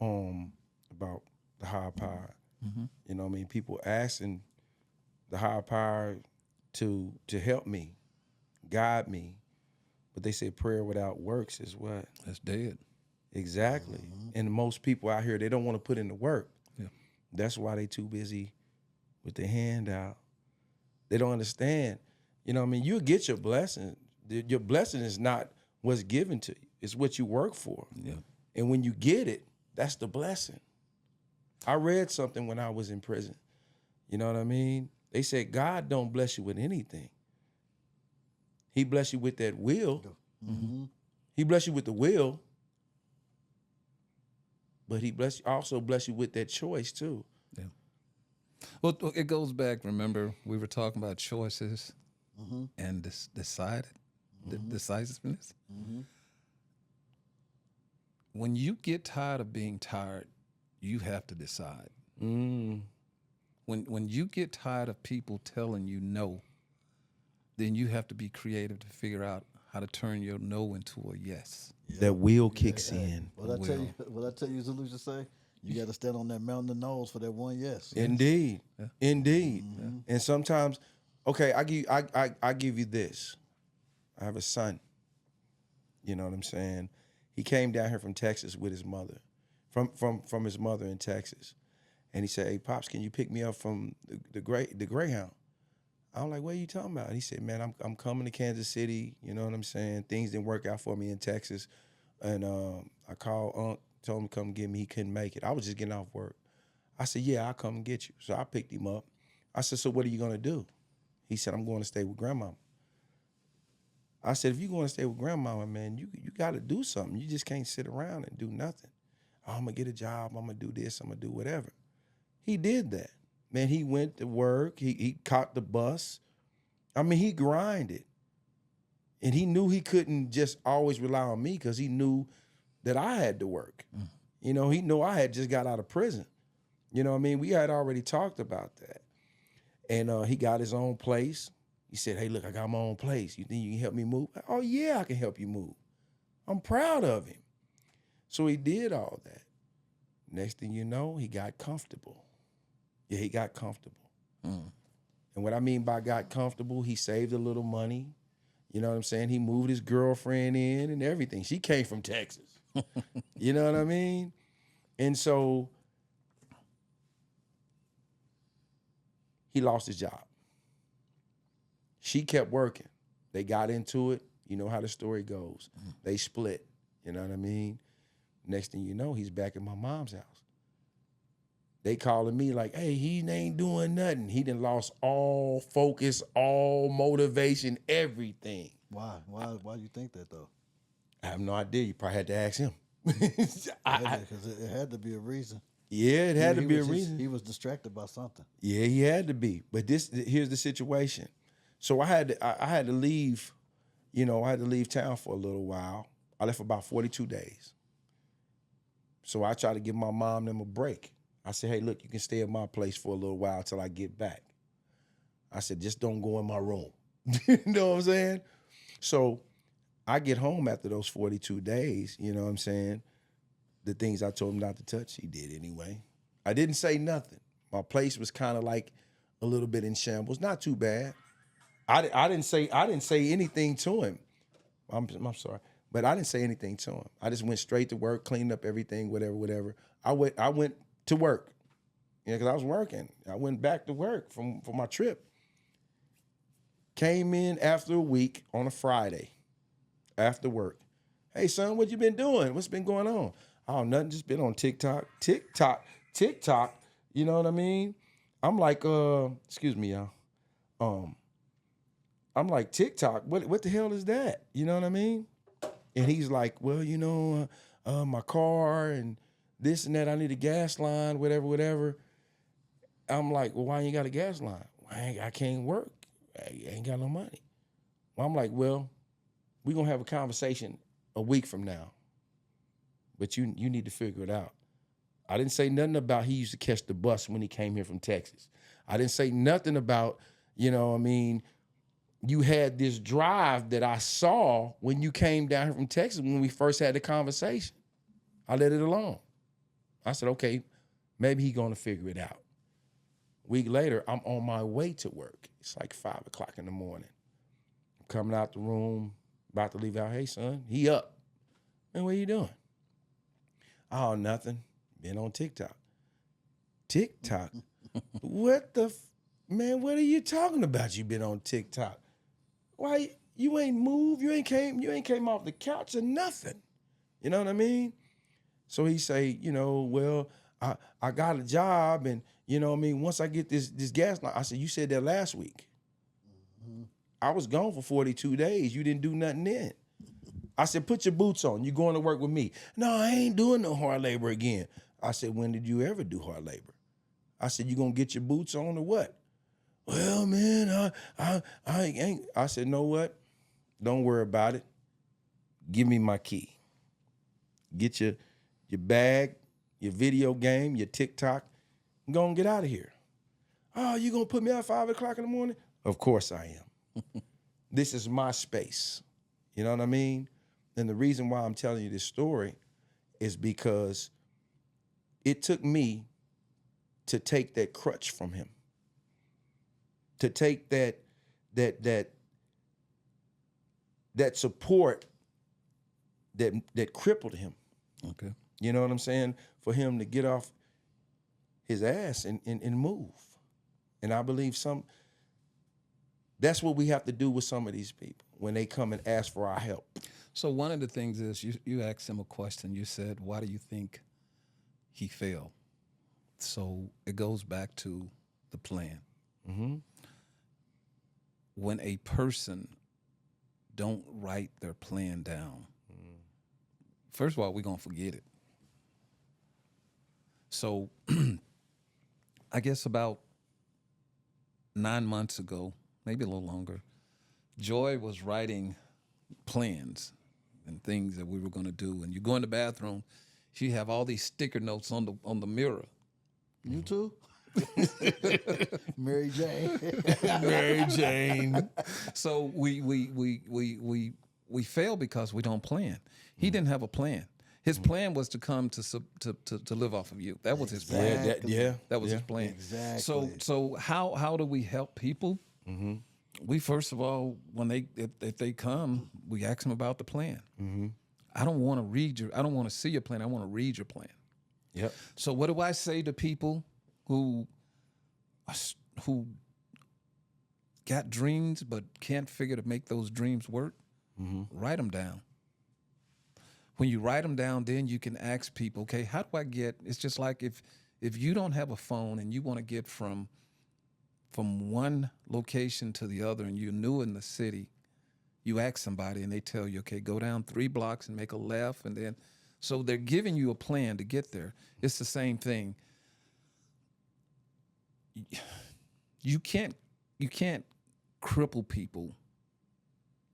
[SPEAKER 2] about the higher power. People asking the higher power to help me, guide me, but they say prayer without works is what?
[SPEAKER 3] That's dead.
[SPEAKER 2] Exactly. And most people out here, they don't want to put in the work.
[SPEAKER 3] Yeah.
[SPEAKER 2] That's why they too busy with their hand out. They don't understand. You'll get your blessing. Your blessing is not what's given to you. It's what you work for.
[SPEAKER 3] Yeah.
[SPEAKER 2] And when you get it, that's the blessing. I read something when I was in prison. You know what I mean? They said God don't bless you with anything. He bless you with that will. He bless you with the will. But he also bless you with that choice too.
[SPEAKER 3] Yeah. Well, it goes back. Remember, we were talking about choices and decisiveness. When you get tired of being tired, you have to decide. When you get tired of people telling you no, then you have to be creative to figure out how to turn your no into a yes.
[SPEAKER 2] That will kicks in.
[SPEAKER 1] What I tell you, Zulu should say? You got to stand on that mountain of no's for that one yes.
[SPEAKER 2] Indeed. Yeah. Indeed. Yeah. And sometimes, okay, I give you this. I have a son. You know what I'm saying? He came down here from Texas with his mother, from his mother in Texas. And he said, "Hey, Pops, can you pick me up from the Greyhound?" I'm like, "What are you talking about?" He said, "Man, I'm coming to Kansas City. You know what I'm saying? Things didn't work out for me in Texas. And I called Unc, told him to come get me. He couldn't make it. I was just getting off work." I said, "Yeah, I'll come and get you." So I picked him up. I said, "So what are you going to do?" He said, "I'm going to stay with Grandma." I said, "If you're going to stay with Grandma, man, you got to do something. You just can't sit around and do nothing. Oh, I'm going to get a job. I'm going to do this. I'm going to do whatever." He did that. Man, he went to work. He caught the bus. I mean, he grinded. And he knew he couldn't just always rely on me because he knew that I had to work. He knew I had just got out of prison. You know what I mean? We had already talked about that. And he got his own place. He said, "Hey, look, I got my own place. You think you can help me move?" "Oh, yeah, I can help you move." I'm proud of him. So he did all that. Next thing you know, he got comfortable. Yeah, he got comfortable. And what I mean by got comfortable, he saved a little money. You know what I'm saying? He moved his girlfriend in and everything. She came from Texas. You know what I mean? And so he lost his job. She kept working. They got into it. You know how the story goes. They split. You know what I mean? Next thing you know, he's back at my mom's house. They calling me like, hey, he ain't doing nothing. He done lost all focus, all motivation, everything.
[SPEAKER 1] Why? Why you think that though?
[SPEAKER 2] I have no idea. You probably had to ask him.
[SPEAKER 1] Because it had to be a reason.
[SPEAKER 2] Yeah, it had to be a
[SPEAKER 1] was just-
[SPEAKER 2] reason.
[SPEAKER 1] He was distracted by something.
[SPEAKER 2] Yeah, he had to be. But here's the situation. So I had to leave, I had to leave town for a little while. I left for about 42 days. So I tried to give my mom and them a break. I said, hey, look, you can stay at my place for a little while until I get back. I said, just don't go in my room. You know what I'm saying? So I get home after those 42 days, you know what I'm saying? The things I told him not to touch, he did anyway. I didn't say nothing. My place was kind of like a little bit in shambles. Not too bad. I didn't say anything to him. I'm sorry. But I didn't say anything to him. I just went straight to work, cleaned up everything, whatever. I went to work. Because I was working. I went back to work for my trip. Came in after a week on a Friday after work. Hey, son, what you been doing? What's been going on? Oh, nothing. Just been on TikTok. TikTok. You know what I mean? I'm like, excuse me, y'all. I'm like, TikTok? What the hell is that? You know what I mean? And he's like, well, my car and this and that. I need a gas line, whatever. I'm like, well, why you got a gas line? I can't work. I ain't got no money. Well, I'm like, well, we're going to have a conversation a week from now. But you need to figure it out. I didn't say nothing about he used to catch the bus when he came here from Texas. I didn't say nothing about, you had this drive that I saw when you came down here from Texas when we first had the conversation. I let it alone. I said, okay, maybe he's going to figure it out. Week later, I'm on my way to work. It's like 5 o'clock in the morning. I'm coming out the room, about to leave out. Hey, son, he up. Man, what are you doing? Oh, nothing. Been on TikTok. TikTok? What the, man, what are you talking about? You been on TikTok? Why, you ain't moved, you ain't came off the couch or nothing. You know what I mean? So he say, well, I got a job and, once I get this gas line, I said, you said that last week. Mm-hmm. I was gone for 42 days. You didn't do nothing then. I said, put your boots on. You going to work with me. No, I ain't doing no hard labor again. I said, when did you ever do hard labor? I said, you gonna get your boots on or what? Well, man, I ain't. I said, know what? Don't worry about it. Give me my key. Get your bag, your video game, your TikTok. Go and get out of here. Oh, you gonna put me out at 5 o'clock in the morning? Of course I am. This is my space. You know what I mean? And the reason why I'm telling you this story is because it took me to take that crutch from him. To take that support that crippled him.
[SPEAKER 3] Okay.
[SPEAKER 2] You know what I'm saying? For him to get off his ass and move. And I believe that's what we have to do with some of these people when they come and ask for our help.
[SPEAKER 3] So one of the things is you asked him a question. You said, why do you think he failed? So it goes back to the plan.
[SPEAKER 2] Mm-hmm.
[SPEAKER 3] When a person don't write their plan down, first of all, we're going to forget it. So I guess about 9 months ago, maybe a little longer, Joy was writing plans and things that we were going to do. And you go in the bathroom, she have all these sticker notes on the mirror.
[SPEAKER 1] You too? Mary Jane.
[SPEAKER 2] Mary Jane.
[SPEAKER 3] So we fail because we don't plan. He didn't have a plan. His plan was to come to live off of you. That was his plan. That was his plan.
[SPEAKER 1] Exactly.
[SPEAKER 3] So how do we help people?
[SPEAKER 2] Mm-hmm.
[SPEAKER 3] We first of all, if they come, we ask them about the plan.
[SPEAKER 2] Mm-hmm.
[SPEAKER 3] I don't want to see your plan. I want to read your plan.
[SPEAKER 2] Yep.
[SPEAKER 3] So what do I say to people who got dreams but can't figure to make those dreams work?
[SPEAKER 2] Mm-hmm.
[SPEAKER 3] Write them down. When you write them down, then you can ask people, okay, how do I get? It's just like if If you don't have a phone and you want to get from one location to the other and you're new in the city, you ask somebody and they tell you, okay, go down 3 blocks and make a left, and then so they're giving you a plan to get there. It's the same thing. You can't cripple people,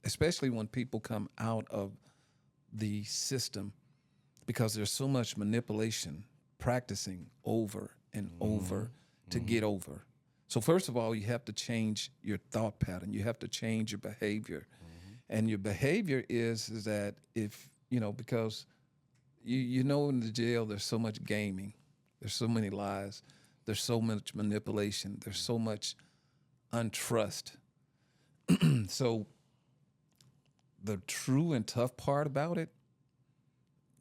[SPEAKER 3] especially when people come out of the system, because there's so much manipulation, practicing over and over to get over. So first of all, you have to change your thought pattern. You have to change your behavior. And your behavior is that if, because you know in the jail there's so much gaming, there's so many lies, there's so much manipulation, there's so much untrust. So the true and tough part about it,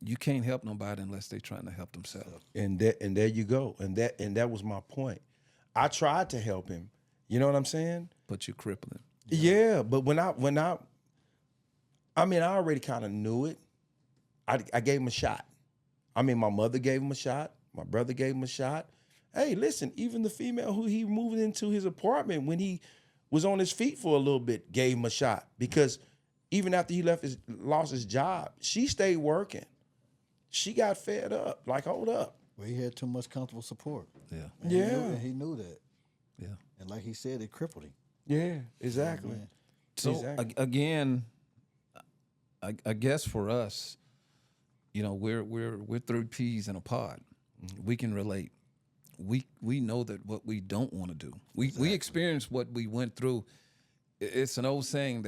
[SPEAKER 3] you can't help nobody unless they're trying to help themselves.
[SPEAKER 2] And there you go. And that was my point. I tried to help him. You know what I'm saying?
[SPEAKER 3] But you're crippling.
[SPEAKER 2] Yeah, but when I already kind of knew it. I gave him a shot. I mean, my mother gave him a shot. My brother gave him a shot. Hey, listen, even the female who he moved into his apartment when he was on his feet for a little bit gave him a shot, because even after he lost his job, she stayed working. She got fed up. Like, hold up.
[SPEAKER 1] Well, he had too much comfortable support.
[SPEAKER 3] Yeah.
[SPEAKER 1] And he knew that.
[SPEAKER 3] Yeah.
[SPEAKER 1] And like he said, it crippled him.
[SPEAKER 2] Yeah, exactly.
[SPEAKER 1] Man.
[SPEAKER 3] So
[SPEAKER 2] Exactly.
[SPEAKER 3] again, I guess for us, we're 3 peas in a pod. We can relate. We know that what we don't want to do. We experienced what we went through. It's an old saying.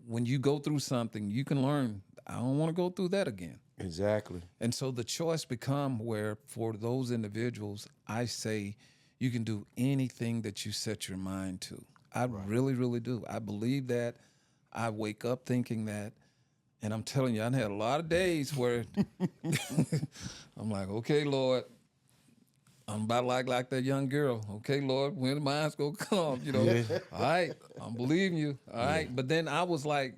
[SPEAKER 3] When you go through something, you can learn. I don't want to go through that again.
[SPEAKER 2] Exactly.
[SPEAKER 3] And so the choice become where for those individuals, I say you can do anything that you set your mind to. I really, really do. I believe that. I wake up thinking that. And I'm telling you, I had a lot of days where I'm like, okay, Lord, I'm about like that young girl. Okay, Lord, when the mind's gonna come, All right, I'm believing you. All right. But then I was like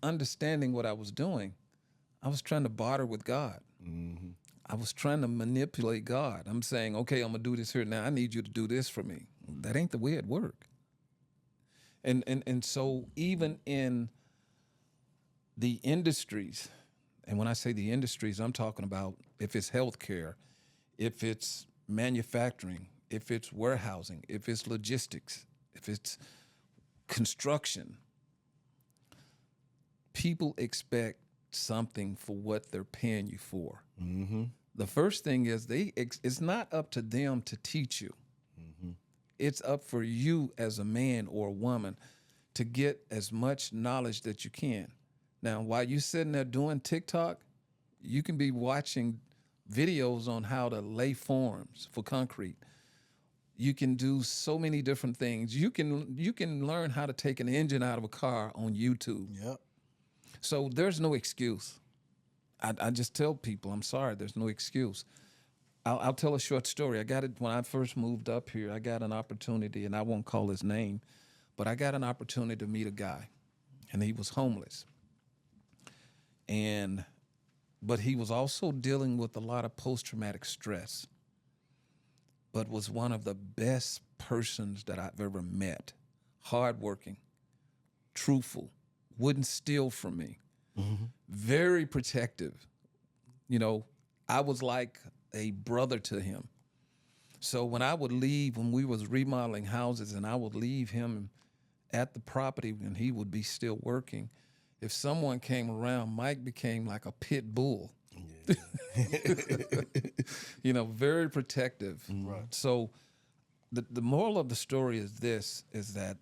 [SPEAKER 3] understanding what I was doing. I was trying to barter with God. I was trying to manipulate God. I'm saying, okay, I'm gonna do this here now. I need you to do this for me. That ain't the way it work. And so even in the industries, and when I say the industries, I'm talking about if it's healthcare, if it's manufacturing, if it's warehousing, if it's logistics, if it's construction, people expect something for what they're paying you for. The first thing is it's not up to them to teach you. It's up for you as a man or a woman to get as much knowledge that you can. Now, while you're sitting there doing TikTok, you can be watching videos on how to lay forms for concrete. You can do so many different things. You can learn how to take an engine out of a car on YouTube.
[SPEAKER 1] Yep.
[SPEAKER 3] So there's no excuse. I just tell people, I'm sorry, there's no excuse. I'll tell a short story. I got it when I first moved up here. I got an opportunity, and I won't call his name, but I got an opportunity to meet a guy, and he was homeless. But he was also dealing with a lot of post-traumatic stress, but was one of the best persons that I've ever met. Hardworking, truthful, wouldn't steal from me, very protective. I was like a brother to him. So when I would leave, when we was remodeling houses and I would leave him at the property and he would be still working, if someone came around, Mike became like a pit bull. Very protective.
[SPEAKER 1] Right.
[SPEAKER 3] So the moral of the story is this, is that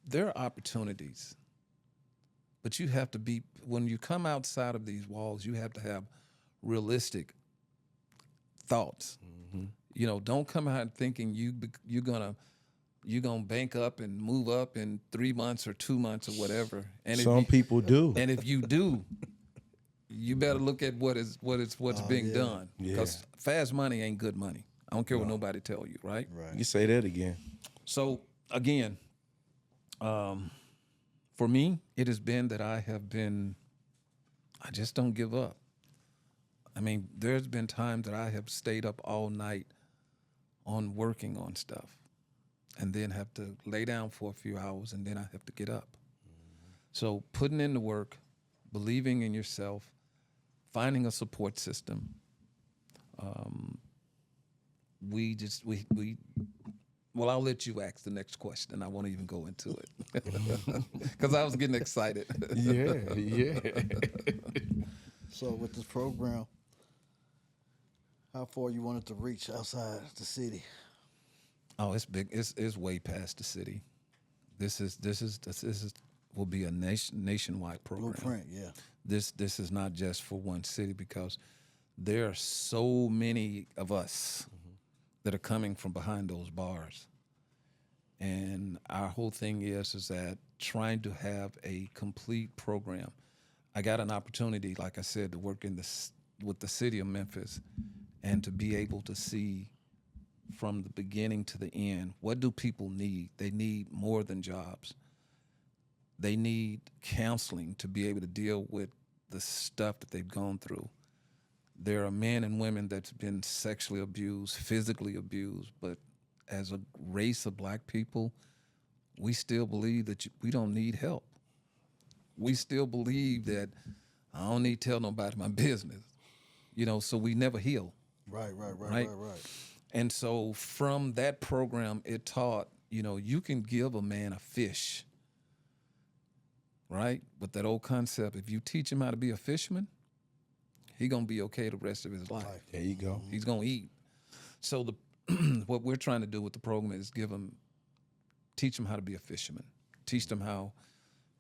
[SPEAKER 3] there are opportunities, but you have to be, when you come outside of these walls, you have to have realistic thoughts. Don't come out thinking you're gonna bank up and move up in 3 months or 2 months or whatever. And
[SPEAKER 2] Some people do.
[SPEAKER 3] And if you do, you better look at what's being done, because fast money ain't good money. I don't care what nobody tell you, right?
[SPEAKER 1] Right.
[SPEAKER 2] You say that again.
[SPEAKER 3] So again, for me, it has been that I just don't give up. I mean, there's been times that I have stayed up all night on working on stuff and then have to lay down for a few hours and then I have to get up. So putting in the work, believing in yourself, finding a support system. Well, I'll let you ask the next question. I won't even go into it because I was getting excited.
[SPEAKER 2] Yeah.
[SPEAKER 1] So with this program, how far you wanted to reach outside the city?
[SPEAKER 3] Oh, it's big. It's way past the city. This will be a nationwide program.
[SPEAKER 1] Blueprint, yeah.
[SPEAKER 3] This is not just for one city because there are so many of us that are coming from behind those bars. And our whole thing is that trying to have a complete program. I got an opportunity, like I said, to work with the city of Memphis and to be able to see from the beginning to the end, what do people need? They need more than jobs. They need counseling to be able to deal with the stuff that they've gone through. There are men and women that's been sexually abused, physically abused, but as a race of black people, we still believe that we don't need help. We still believe that I don't need to tell nobody my business, so we never heal.
[SPEAKER 1] Right.
[SPEAKER 3] And so from that program, it taught, you can give a man a fish, right? But that old concept, if you teach him how to be a fisherman, he's going to be okay the rest of his life.
[SPEAKER 2] There you go.
[SPEAKER 3] He's going to eat. So what we're trying to do with the program is teach them how to be a fisherman, teach them how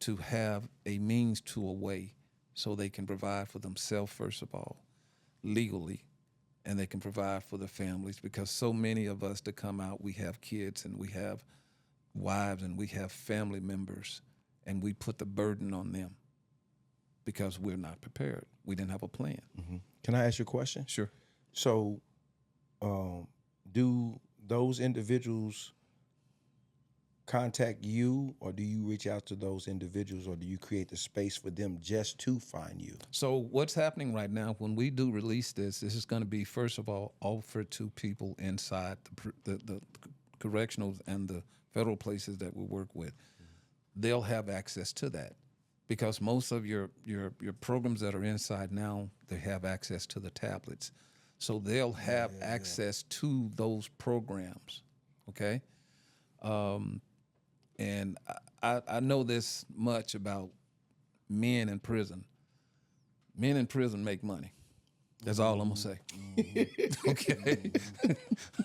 [SPEAKER 3] to have a means to a way so they can provide for themselves, first of all, legally, and they can provide for their families, because so many of us that come out, we have kids and we have wives and we have family members, and we put the burden on them because we're not prepared. We didn't have a plan.
[SPEAKER 2] Mm-hmm. Can I ask you a question?
[SPEAKER 3] Sure.
[SPEAKER 2] So, do those individuals contact you, or do you reach out to those individuals, or do you create the space for them just to find you?
[SPEAKER 3] So what's happening right now, when we do release this is going to be, first of all, offered to people inside the correctionals and the federal places that we work with. They'll have access to that because most of your programs that are inside now, they have access to the tablets. So they'll have access to those programs, okay? And I know this much about men in prison. Men in prison make money. That's all I'm gonna say. Okay.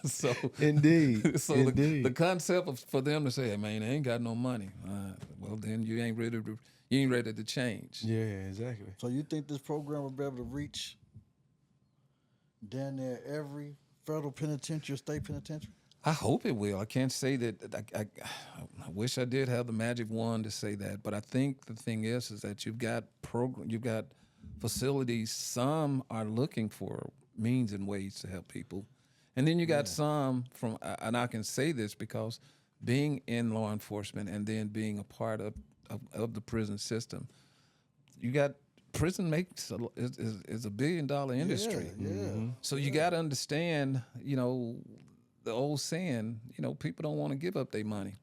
[SPEAKER 3] So
[SPEAKER 2] Indeed.
[SPEAKER 3] So
[SPEAKER 2] Indeed.
[SPEAKER 3] the concept for them to say, "Hey, man, they ain't got no money." Well, then you ain't ready to change.
[SPEAKER 2] Yeah, exactly.
[SPEAKER 1] So you think this program will be able to reach down there every federal penitentiary, state penitentiary?
[SPEAKER 3] I hope it will. I can't say that. I wish I did have the magic wand to say that, but I think the thing is that you've got facilities. Some are looking for means and ways to help people, and then you got some from. And I can say this because being in law enforcement and then being a part of the prison system, you got. Prison is a $1 billion industry.
[SPEAKER 1] Yeah. Mm-hmm.
[SPEAKER 3] So you got to understand, the old saying, people don't want to give up their money.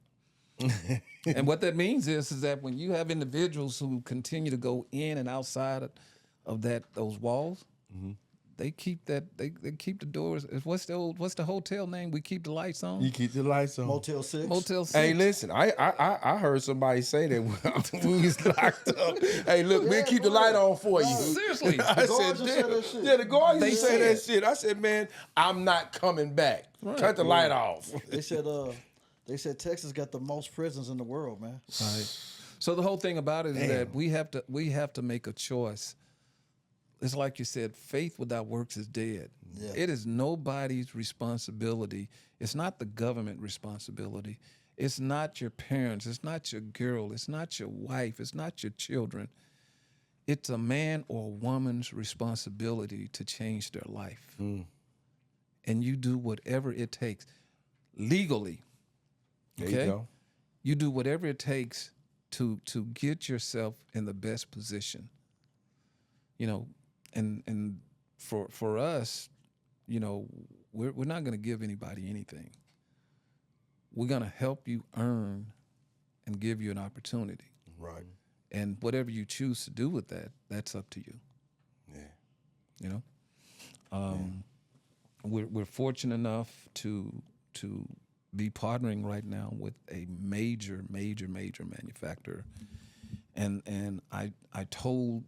[SPEAKER 3] And what that means is that when you have individuals who continue to go in and outside of those walls, they keep they keep the doors. What's the hotel name? We keep the lights on.
[SPEAKER 2] You keep the lights on.
[SPEAKER 1] Motel 6.
[SPEAKER 3] Motel 6.
[SPEAKER 2] Hey, listen, I heard somebody say that when we was locked up. Hey, look, we'll keep the light on for you.
[SPEAKER 3] Seriously.
[SPEAKER 2] I
[SPEAKER 1] guards
[SPEAKER 2] said,
[SPEAKER 1] just said that shit.
[SPEAKER 2] yeah, the guards
[SPEAKER 3] They
[SPEAKER 2] used to say that
[SPEAKER 3] said.
[SPEAKER 2] shit. I said, man, I'm not coming back.
[SPEAKER 3] Right.
[SPEAKER 2] Cut the light off.
[SPEAKER 1] They said Texas got the most prisons in the world, man.
[SPEAKER 3] Right. So the whole thing about it is that we have to make a choice. It's like you said, faith without works is dead.
[SPEAKER 1] Yeah.
[SPEAKER 3] It is nobody's responsibility. It's not the government responsibility. It's not your parents. It's not your girl. It's not your wife. It's not your children. It's a man or a woman's responsibility to change their life. And you do whatever it takes legally.
[SPEAKER 2] There
[SPEAKER 3] Okay?
[SPEAKER 2] you go.
[SPEAKER 3] You do whatever it takes to get yourself in the best position. And for us, you know, we're not going to give anybody anything. We're going to help you earn and give you an opportunity.
[SPEAKER 1] Right.
[SPEAKER 3] And whatever you choose to do with that, that's up to you.
[SPEAKER 2] Yeah.
[SPEAKER 3] You know, we're fortunate enough to be partnering right now with a major manufacturer, and I told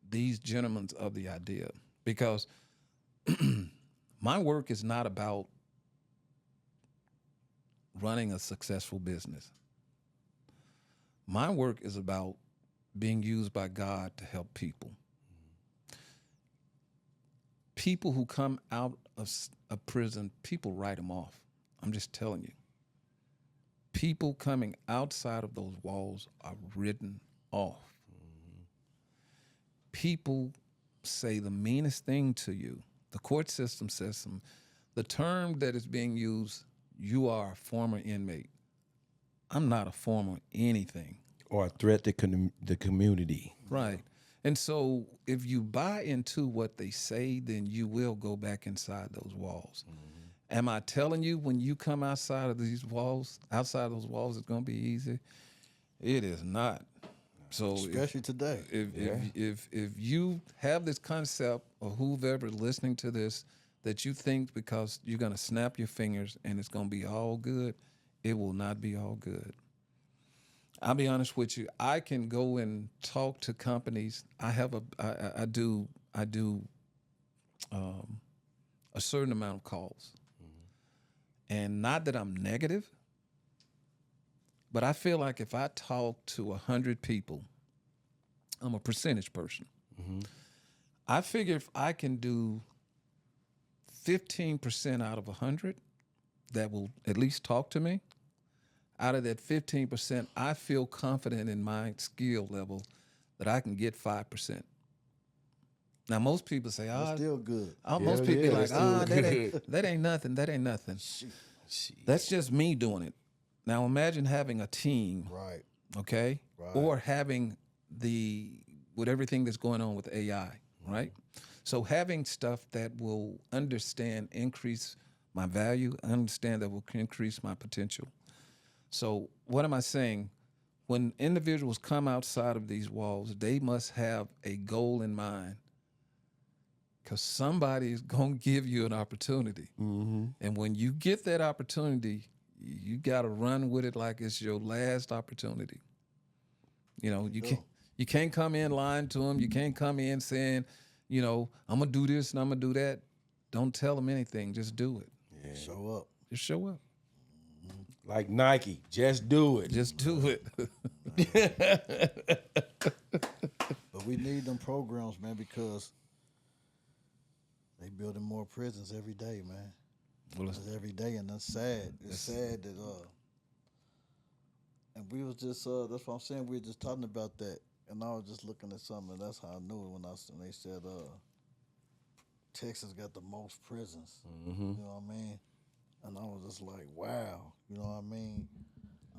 [SPEAKER 3] these gentlemen of the idea because my work is not about running a successful business. My work is about being used by God to help people. People who come out of prison, people write them off. I'm just telling you. People coming outside of those walls are written off. People say the meanest thing to you. The court system says the term that is being used, you are a former inmate. I'm not a former anything.
[SPEAKER 2] Or a threat to the community.
[SPEAKER 3] Right. And so if you buy into what they say, then you will go back inside those walls. Mm-hmm. Am I telling you when you come outside of these walls, outside of those walls, it's going to be easy? It is not. So
[SPEAKER 1] especially today.
[SPEAKER 3] If you have this concept, or whoever listening to this, that you think because you're going to snap your fingers and it's going to be all good, it will not be all good. I'll be honest with you. I can go and talk to companies. I do a certain amount of calls, and not that I'm negative, but I feel like if I talk to 100 people, I'm a percentage person. Mm-hmm. I figure if I can do 15% out of 100 that will at least talk to me, out of that 15%, I feel confident in my skill level that I can get 5%. Now, most people say,
[SPEAKER 1] that's still good.
[SPEAKER 3] Most people be like, that ain't nothing. That ain't nothing. That's just me doing it. Now, imagine having a team,
[SPEAKER 1] right?
[SPEAKER 3] Okay,
[SPEAKER 1] right.
[SPEAKER 3] Or having with everything that's going on with AI, right? So having stuff that will increase my value, understand that will increase my potential. So what am I saying? When individuals come outside of these walls, they must have a goal in mind, because somebody is going to give you an opportunity. Mm-hmm. And when you get that opportunity, you got to run with it like it's your last opportunity. You know, you can't come in lying to them. You can't come in saying, you know, I'm going to do this and I'm going to do that. Don't tell them anything. Just do it.
[SPEAKER 1] Yeah. Show up.
[SPEAKER 3] Just show up.
[SPEAKER 2] Like Nike, just do it.
[SPEAKER 3] Just do it.
[SPEAKER 1] But we need them programs, man, because they building more prisons every day, man. Well, it's every day, and that's sad. It's sad that and we was just that's what I'm saying. We were just talking about that, and I was just looking at something, and that's how I knew it when they said Texas got the most prisons. Mm-hmm. You know what I mean? And I was just like, wow, you know what I mean?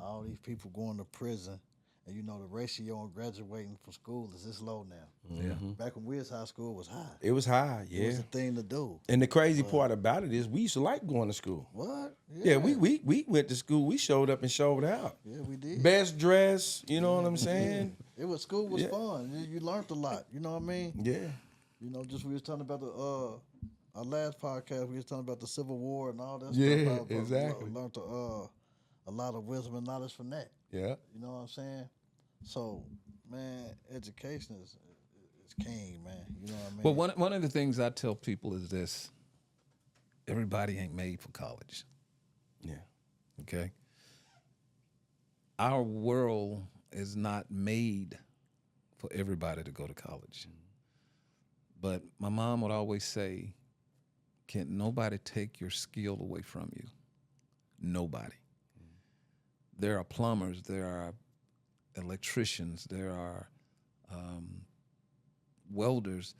[SPEAKER 1] All these people going to prison, and you know the ratio on graduating from school is this low now. Mm-hmm. Back when we was high school, it was high.
[SPEAKER 2] It was high, yeah.
[SPEAKER 1] It was the thing to do.
[SPEAKER 2] And the crazy part about it is we used to like going to school.
[SPEAKER 1] What?
[SPEAKER 2] Yeah, we went to school. We showed up and showed out.
[SPEAKER 1] Yeah, we did.
[SPEAKER 2] Best dress, you know what I'm saying?
[SPEAKER 1] School was fun. You learned a lot. You know what I mean?
[SPEAKER 2] Yeah.
[SPEAKER 1] You know, just we was talking about our last podcast, we was talking about the Civil War and all that stuff.
[SPEAKER 2] Yeah, exactly.
[SPEAKER 1] I learned a lot of wisdom and knowledge from that.
[SPEAKER 2] Yeah.
[SPEAKER 1] You know what I'm saying? So, man, education is king, man. You know what I mean?
[SPEAKER 3] Well, one of the things I tell people is this: everybody ain't made for college.
[SPEAKER 2] Yeah.
[SPEAKER 3] Okay. Our world is not made for everybody to go to college. But my mom would always say, "Can't nobody take your skill away from you? Nobody." There are plumbers, there are electricians, there are welders.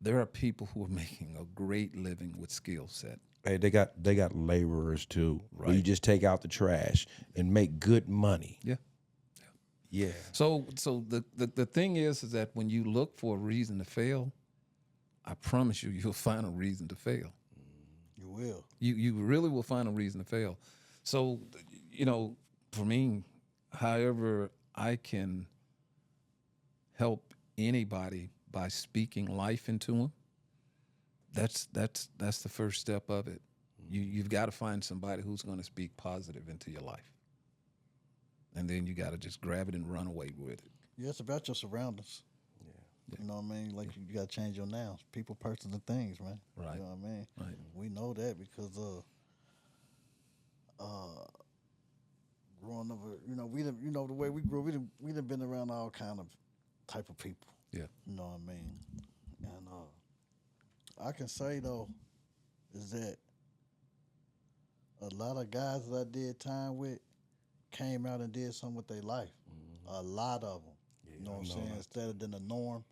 [SPEAKER 3] There are people who are making a great living with skill set.
[SPEAKER 2] Hey, they got laborers too. Right. Where you just take out the trash and make good money.
[SPEAKER 3] Yeah.
[SPEAKER 2] Yeah.
[SPEAKER 3] So the thing is that when you look for a reason to fail, I promise you, you'll find a reason to fail.
[SPEAKER 1] You will.
[SPEAKER 3] You really will find a reason to fail. So, for me, however I can help anybody by speaking life into them, that's the first step of it. You've got to find somebody who's going to speak positive into your life, and then you got to just grab it and run away with it.
[SPEAKER 1] Yeah, it's about your surroundings. You know what I mean? Like you got to change your nouns, people, persons, and things, man.
[SPEAKER 3] Right.
[SPEAKER 1] You know what I mean?
[SPEAKER 3] Right.
[SPEAKER 1] We know that because growing up, we didn't, the way we grew, we done been around all kind of type of people.
[SPEAKER 3] Yeah.
[SPEAKER 1] You know what I mean? And I can say though, is that a lot of guys that I did time with came out and did something with their life. A lot of them. You know what I'm saying? Instead of than the norm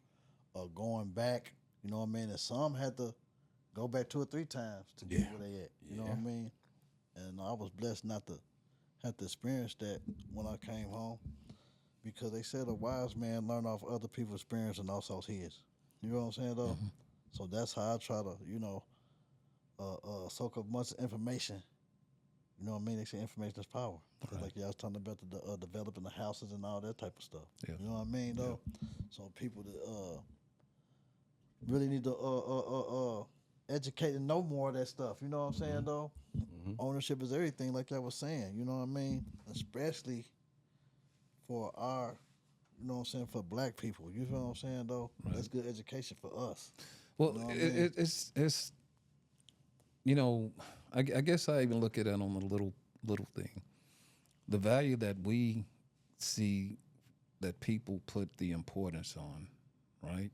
[SPEAKER 1] or going back, you know what I mean? And some had to go back 2 or 3 times to get where they at. You know what I mean? And I was blessed not to have to experience that when I came home because they said a wise man learn off other people's experience and also his. You know what I'm saying though? So that's how I try to, soak up much information. You know what I mean? They say information is power. Right. Like y'all was talking about the developing the houses and all that type of stuff. Yeah. You know what I mean, though? Yeah. So people that really need to educate and know more of that stuff. You know what I'm saying, though? Ownership is everything, like I was saying. You know what I mean? Especially for our, you know what I'm saying, for black people. You know what I'm saying, though? Right. That's good education for us.
[SPEAKER 3] Well, you know it's I guess I even look at it on a little thing. The value that we see that people put the importance on, right?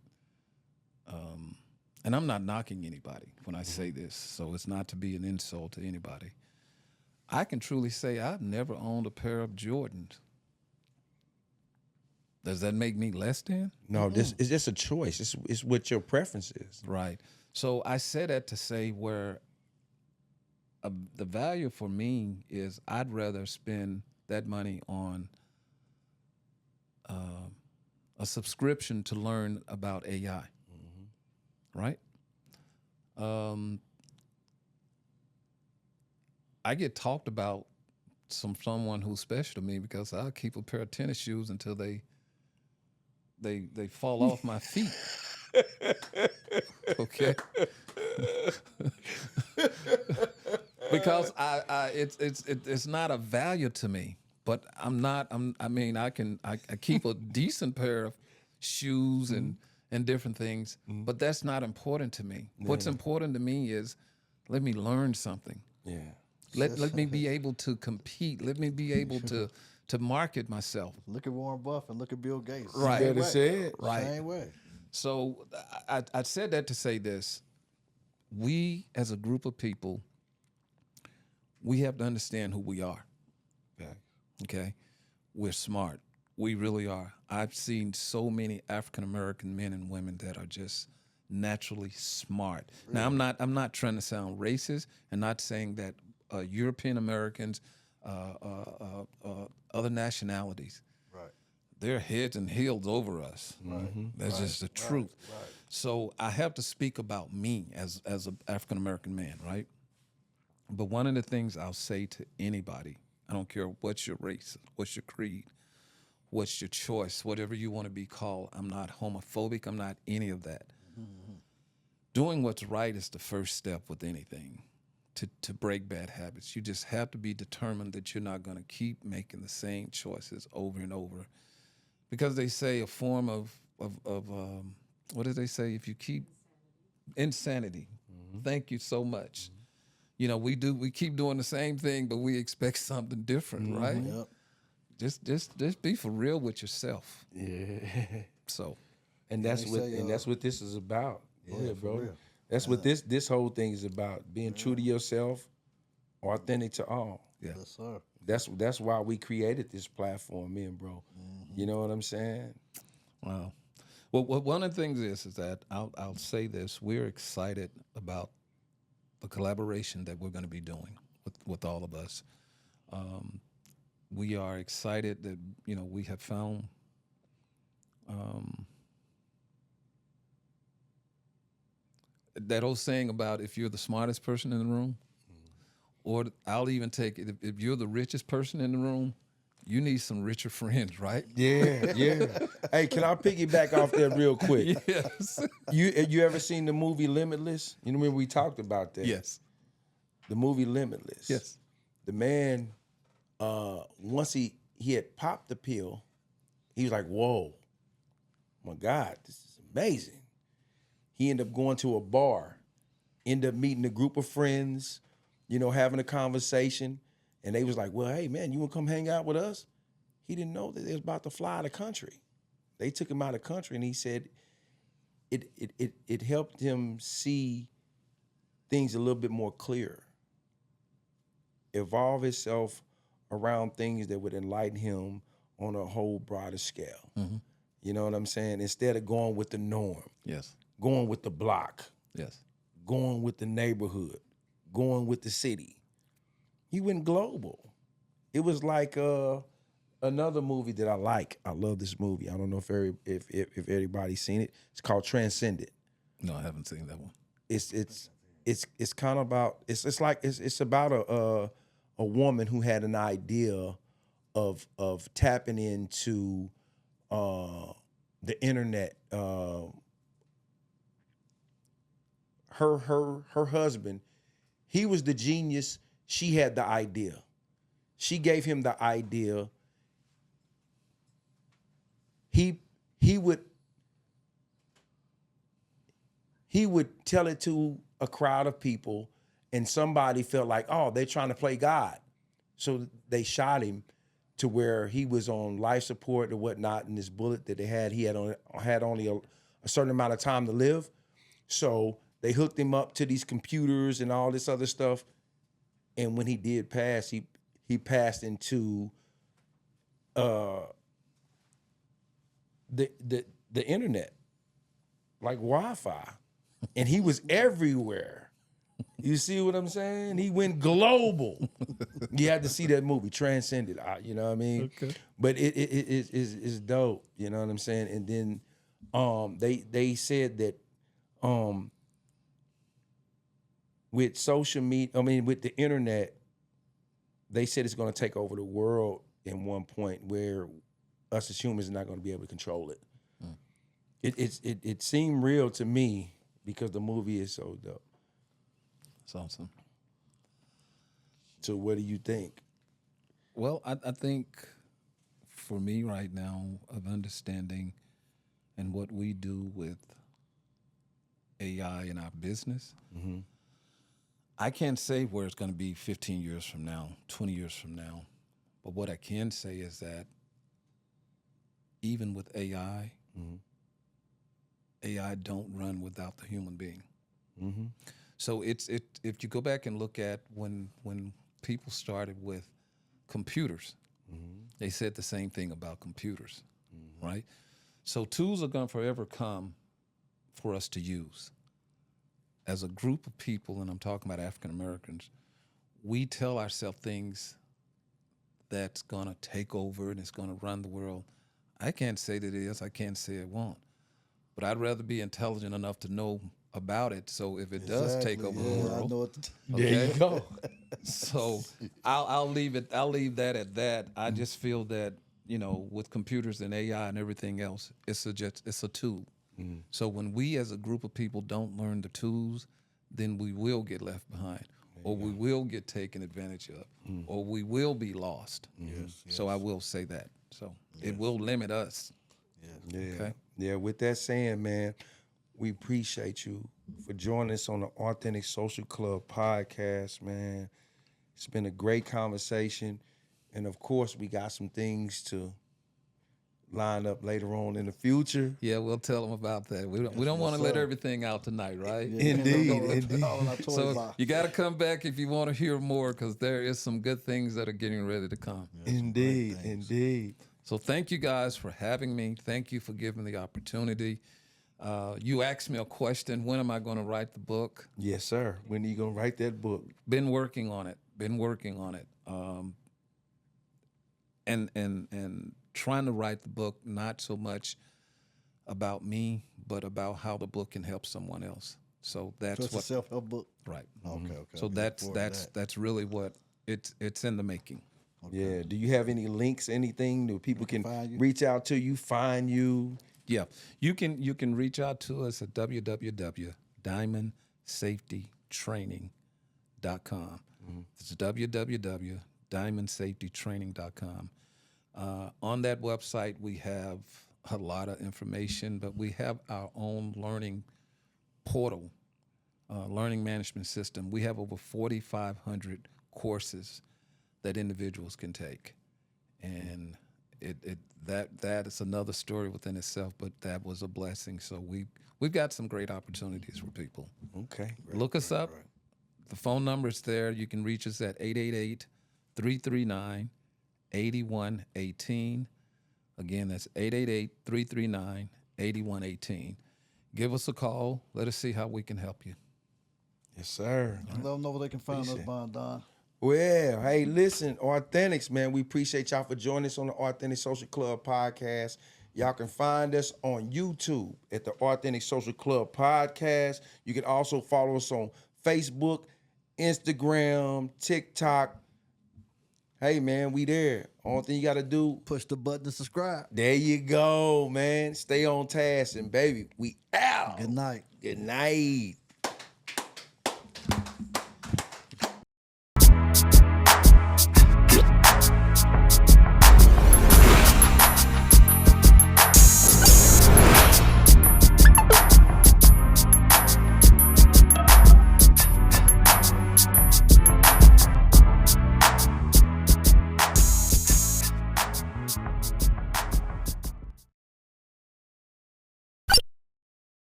[SPEAKER 3] And I'm not knocking anybody when I say this, so it's not to be an insult to anybody. I can truly say I've never owned a pair of Jordans. Does that make me less than?
[SPEAKER 2] No, this is just a choice. It's what your preference is.
[SPEAKER 3] Right. So I say that to say where the value for me is I'd rather spend that money on a subscription to learn about AI, right? I get talked about someone who's special to me because I'll keep a pair of tennis shoes until they fall off my feet. Okay. Because it's not a value to me, but I keep a decent pair of shoes and different things, but that's not important to me. Yeah. What's important to me is let me learn something. Yeah. Let me be able to compete. Let me be able to market myself.
[SPEAKER 1] Look at Warren Buffett and look at Bill Gates.
[SPEAKER 3] Right.
[SPEAKER 2] You better say it.
[SPEAKER 3] Right.
[SPEAKER 1] Same way.
[SPEAKER 3] So I said that to say this. We as a group of people, we have to understand who we are. Okay? We're smart. We really are. I've seen so many African American men and women that are just naturally smart. Really? Now I'm not trying to sound racist and not saying that European Americans, other nationalities, right, they're heads and heels over us. Right. That's just the truth. Right. So I have to speak about me as an African American man, right? But one of the things I'll say to anybody, I don't care what's your race, what's your creed, what's your choice, whatever you want to be called. I'm not homophobic. I'm not any of that. Doing what's right is the first step with anything to break bad habits. You just have to be determined that you're not going to keep making the same choices over and over. Because they say a form of what do they say? If you keep insanity. Thank you so much. You know, we keep doing the same thing, but we expect something different, right? Yep. Just be for real with yourself.
[SPEAKER 2] Yeah.
[SPEAKER 3] So,
[SPEAKER 2] and that's what this is about.
[SPEAKER 1] Yeah,
[SPEAKER 2] Go ahead, bro. That's
[SPEAKER 1] Yeah.
[SPEAKER 2] what this whole thing is about. Being true to yourself, authentic to all.
[SPEAKER 3] Yeah.
[SPEAKER 1] Yes, sir.
[SPEAKER 2] That's why we created this platform, me and bro. You know what I'm saying?
[SPEAKER 3] Wow. Well, one of the things is that I'll say this: we're excited about the collaboration that we're going to be doing with all of us. We are excited that we have found that old saying about if you're the smartest person in the room, or I'll even take it, if you're the richest person in the room, you need some richer friends, right?
[SPEAKER 2] Yeah, yeah. Hey, can I piggyback off that real quick?
[SPEAKER 3] Yes.
[SPEAKER 2] You ever seen the movie Limitless? You remember we talked about that?
[SPEAKER 3] Yes.
[SPEAKER 2] The movie Limitless.
[SPEAKER 3] Yes.
[SPEAKER 2] The man, once he had popped the pill, he was like, whoa, my God, this is amazing. He ended up going to a bar, ended up meeting a group of friends, having a conversation. And they was like, well, hey, man, you want to come hang out with us? He didn't know that they was about to fly out of country. They took him out of country, and he said it helped him see things a little bit more clear. Evolve himself around things that would enlighten him on a whole broader scale.
[SPEAKER 3] Mm-hmm.
[SPEAKER 2] You know what I'm saying? Instead of going with the norm,
[SPEAKER 3] Yes.
[SPEAKER 2] going with the block,
[SPEAKER 3] Yes.
[SPEAKER 2] going with the neighborhood, going with the city. He went global. It was like another movie that I like. I love this movie. I don't know if everybody's seen it. It's called Transcendent.
[SPEAKER 3] No, I haven't seen that one.
[SPEAKER 2] It's kind of about it's about a woman who had an idea of tapping into the internet. Her husband, he was the genius. She had the idea. She gave him the idea. He would tell it to a crowd of people, and somebody felt like, oh, they're trying to play God. So they shot him to where he was on life support or whatnot, and this bullet that they had, he had only a certain amount of time to live. So they hooked him up to these computers and all this other stuff. And when he did pass, he passed into the internet, like Wi-Fi, and he was everywhere. You see what I'm saying? He went global. You had to see that movie, Transcended. You know what I mean?
[SPEAKER 3] Okay.
[SPEAKER 2] But it's dope. You know what I'm saying? And then they said that with social media, with the internet, they said it's going to take over the world in one point where us as humans are not going to be able to control it. It seemed real to me because the movie is so dope.
[SPEAKER 3] That's awesome.
[SPEAKER 2] So what do you think?
[SPEAKER 3] Well, I think for me right now, of understanding and what we do with AI in our business, I can't say where it's going to be 15 years from now, 20 years from now. But what I can say is that even with AI, AI don't run without the human being. So if you go back and look at when people started with computers, they said the same thing about computers, right? So tools are going to forever come for us to use. As a group of people, and I'm talking about African Americans, we tell ourselves things that's going to take over and it's going to run the world. I can't say that it is. I can't say it won't. But I'd rather be intelligent enough to know about it. So if it does take over the world,
[SPEAKER 1] I know what
[SPEAKER 2] There you go.
[SPEAKER 3] so I'll leave it. I'll leave that at that. I just feel that with computers and AI and everything else, it's a tool. So when we as a group of people don't learn the tools, then we will get left behind, or we will get taken advantage of, or we will be lost. So I will say that. So it will limit us.
[SPEAKER 2] Yeah.
[SPEAKER 3] Okay.
[SPEAKER 2] Yeah, with that saying, man, we appreciate you for joining us on the Authentic Social Club podcast, man. It's been a great conversation. And of course, we got some things to line up later on in the future.
[SPEAKER 3] Yeah, we'll tell them about that. We don't want to let everything out tonight, right?
[SPEAKER 2] Indeed.
[SPEAKER 3] So you got to come back if you want to hear more, because there is some good things that are getting ready to come.
[SPEAKER 2] Indeed.
[SPEAKER 3] So thank you guys for having me. Thank you for giving the opportunity. You asked me a question, when am I going to write the book?
[SPEAKER 2] Yes, sir. When are you going to write that book?
[SPEAKER 3] Been working on it. And trying to write the book, not so much about me, but about how the book can help someone else. So
[SPEAKER 1] So
[SPEAKER 3] that's
[SPEAKER 1] it's a
[SPEAKER 3] what
[SPEAKER 1] self-help book.
[SPEAKER 3] right.
[SPEAKER 1] Okay.
[SPEAKER 3] So
[SPEAKER 1] We look
[SPEAKER 3] that's
[SPEAKER 1] forward to
[SPEAKER 3] that's
[SPEAKER 1] that.
[SPEAKER 3] that's really what it's in the making.
[SPEAKER 2] Yeah. Do you have any links, anything that people can
[SPEAKER 1] find you?
[SPEAKER 2] reach out to you, find you?
[SPEAKER 3] Yeah, you can reach out to us at www.diamondsafetytraining.com. It's www.diamondsafetytraining.com. On that website, we have a lot of information, but we have our own learning portal, learning management system. We have over 4,500 courses that individuals can take, and that is another story within itself. But that was a blessing. So we've got some great opportunities for people.
[SPEAKER 2] Okay.
[SPEAKER 3] Look us up. The phone number is there. You can reach us at 888-339-8118. Again, that's 888-339-8118. Give us a call. Let us see how we can help you.
[SPEAKER 2] Yes, sir.
[SPEAKER 1] Let them know where they can find us, Don.
[SPEAKER 2] Well, hey, listen, Authentics, man, we appreciate y'all for joining us on the Authentic Social Club podcast. Y'all can find us on YouTube at the Authentic Social Club podcast. You can also follow us on Facebook, Instagram, TikTok. Hey, man, we there. Only thing you got to do,
[SPEAKER 1] Push the button to subscribe.
[SPEAKER 2] there you go, man. Stay on task, and baby, we out.
[SPEAKER 1] Good night.
[SPEAKER 2] Good night.